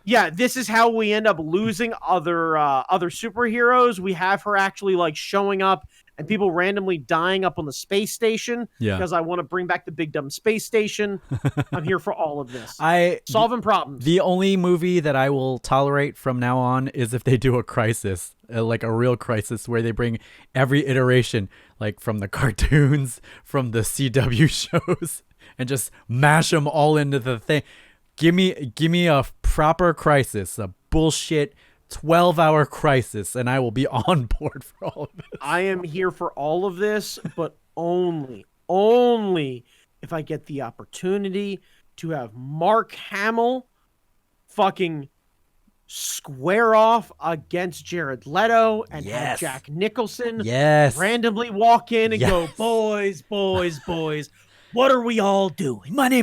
Yeah, this is how we end up losing other superheroes. We have her actually like showing up and people randomly dying up on the space station.
Yeah.
Because I want to bring back the big dumb space station. I'm here for all of this. Solving problems.
The only movie that I will tolerate from now on is if they do a crisis, like a real crisis where they bring every iteration, like from the cartoons, from the CW shows, and just mash them all into the thing. Give me a proper crisis, a bullshit 12-hour crisis, and I will be on board for all of this.
I am here for all of this, but only if I get the opportunity to have Mark Hamill fucking square off against Jared Leto and have Jack Nicholson randomly walk in and go, boys, what are we all doing?
Money.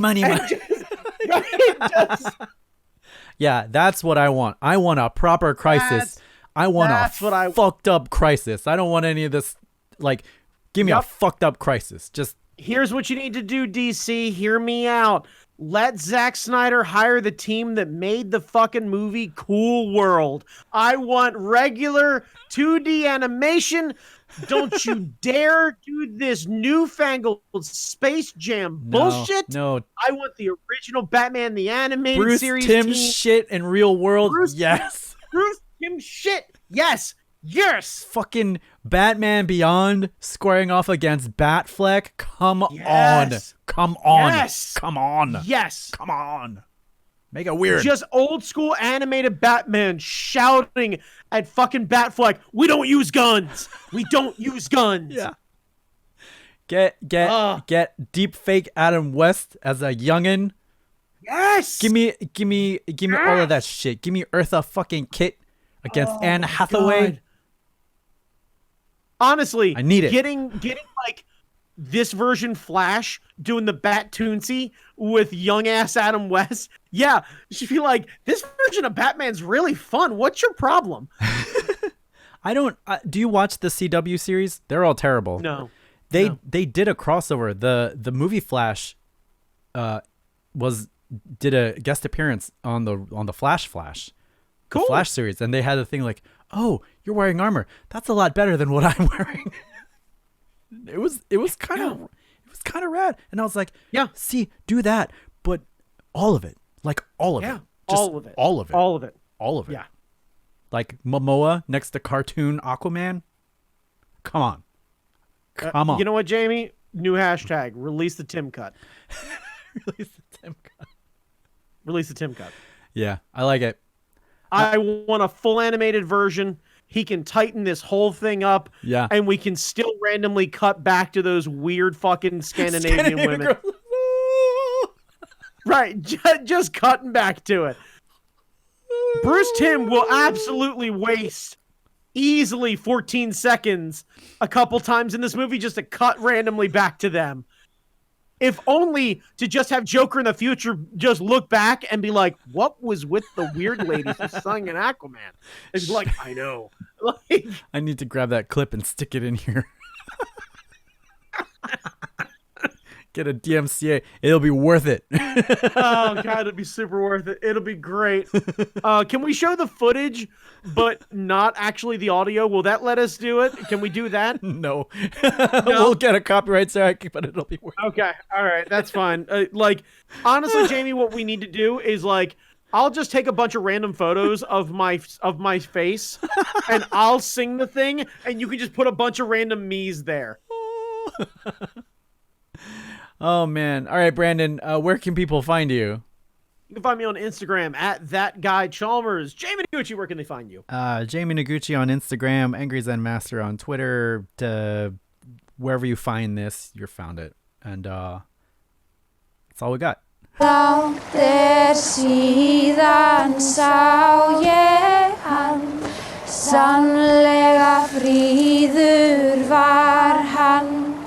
Yeah, that's what I want. I want a proper crisis. I want a fucked up crisis. I don't want any of this. Like, give me a fucked up crisis. Just
here's what you need to do, DC. Hear me out. Let Zack Snyder hire the team that made the fucking movie Cool World. I want regular 2D animation. Don't you dare do this newfangled Space Jam bullshit.
No.
I want the original Batman the Animated
Bruce
Series
Timm
team.
shit in real world.
Bruce Timm shit. Yes.
Fucking Batman Beyond squaring off against Batfleck. Come on.
Yes.
Make it weird.
Just old school animated Batman shouting at fucking Batfleck, we don't use guns.
Yeah. Get deep fake Adam West as a youngin.
Yes.
Give me all of that shit. Give me Eartha fucking Kitt against Anne Hathaway.
God. Honestly,
I need it.
Getting like this version Flash doing the Bat Toonsy with young ass Adam West. Yeah, she'd be like, this version of Batman's really fun. What's your problem?
I don't. Do you watch the CW series? They're all terrible.
No.
They did a crossover. The movie Flash, did a guest appearance on the Flash,
cool.
the Flash series, and they had a thing like, oh, you're wearing armor. That's a lot better than what I'm wearing. It was kind of rad, and I was like,
yeah,
see, do that, but all of it, like all of it, just all of it,
yeah,
like Momoa next to cartoon Aquaman. Come on.
You know what, Jamie? New hashtag: release the Tim cut. Release the Tim cut.
Yeah, I like it.
I want a full animated version. He can tighten this whole thing up.
Yeah.
And we can still randomly cut back to those weird fucking Scandinavian women. Right. Just cutting back to it. Bruce Timm will absolutely waste easily 14 seconds a couple times in this movie just to cut randomly back to them. If only to just have Joker in the future just look back and be like, what was with the weird lady who sung in Aquaman? It's like, I know. Like,
I need to grab that clip and stick it in here. Get a DMCA. It'll be worth it.
Oh god, it'll be super worth it. It'll be great. Can we show the footage, but not actually the audio? Will that let us do it? Can we do that?
No. We'll get a copyright strike, but it'll be worth it.
Okay, all right, that's fine. Like, honestly, Jamie, what we need to do is like, I'll just take a bunch of random photos of my face, and I'll sing the thing, and you can just put a bunch of random me's there.
Oh man. All right, Brandon, where can people find you?
You can find me on Instagram at @thatguychalmers. Jamie Noguchi, where can they find you?
Jamie Noguchi on Instagram, Angry Zen Master on Twitter. Wherever you find this, you're found it. And that's all we got.
Langt síðan sá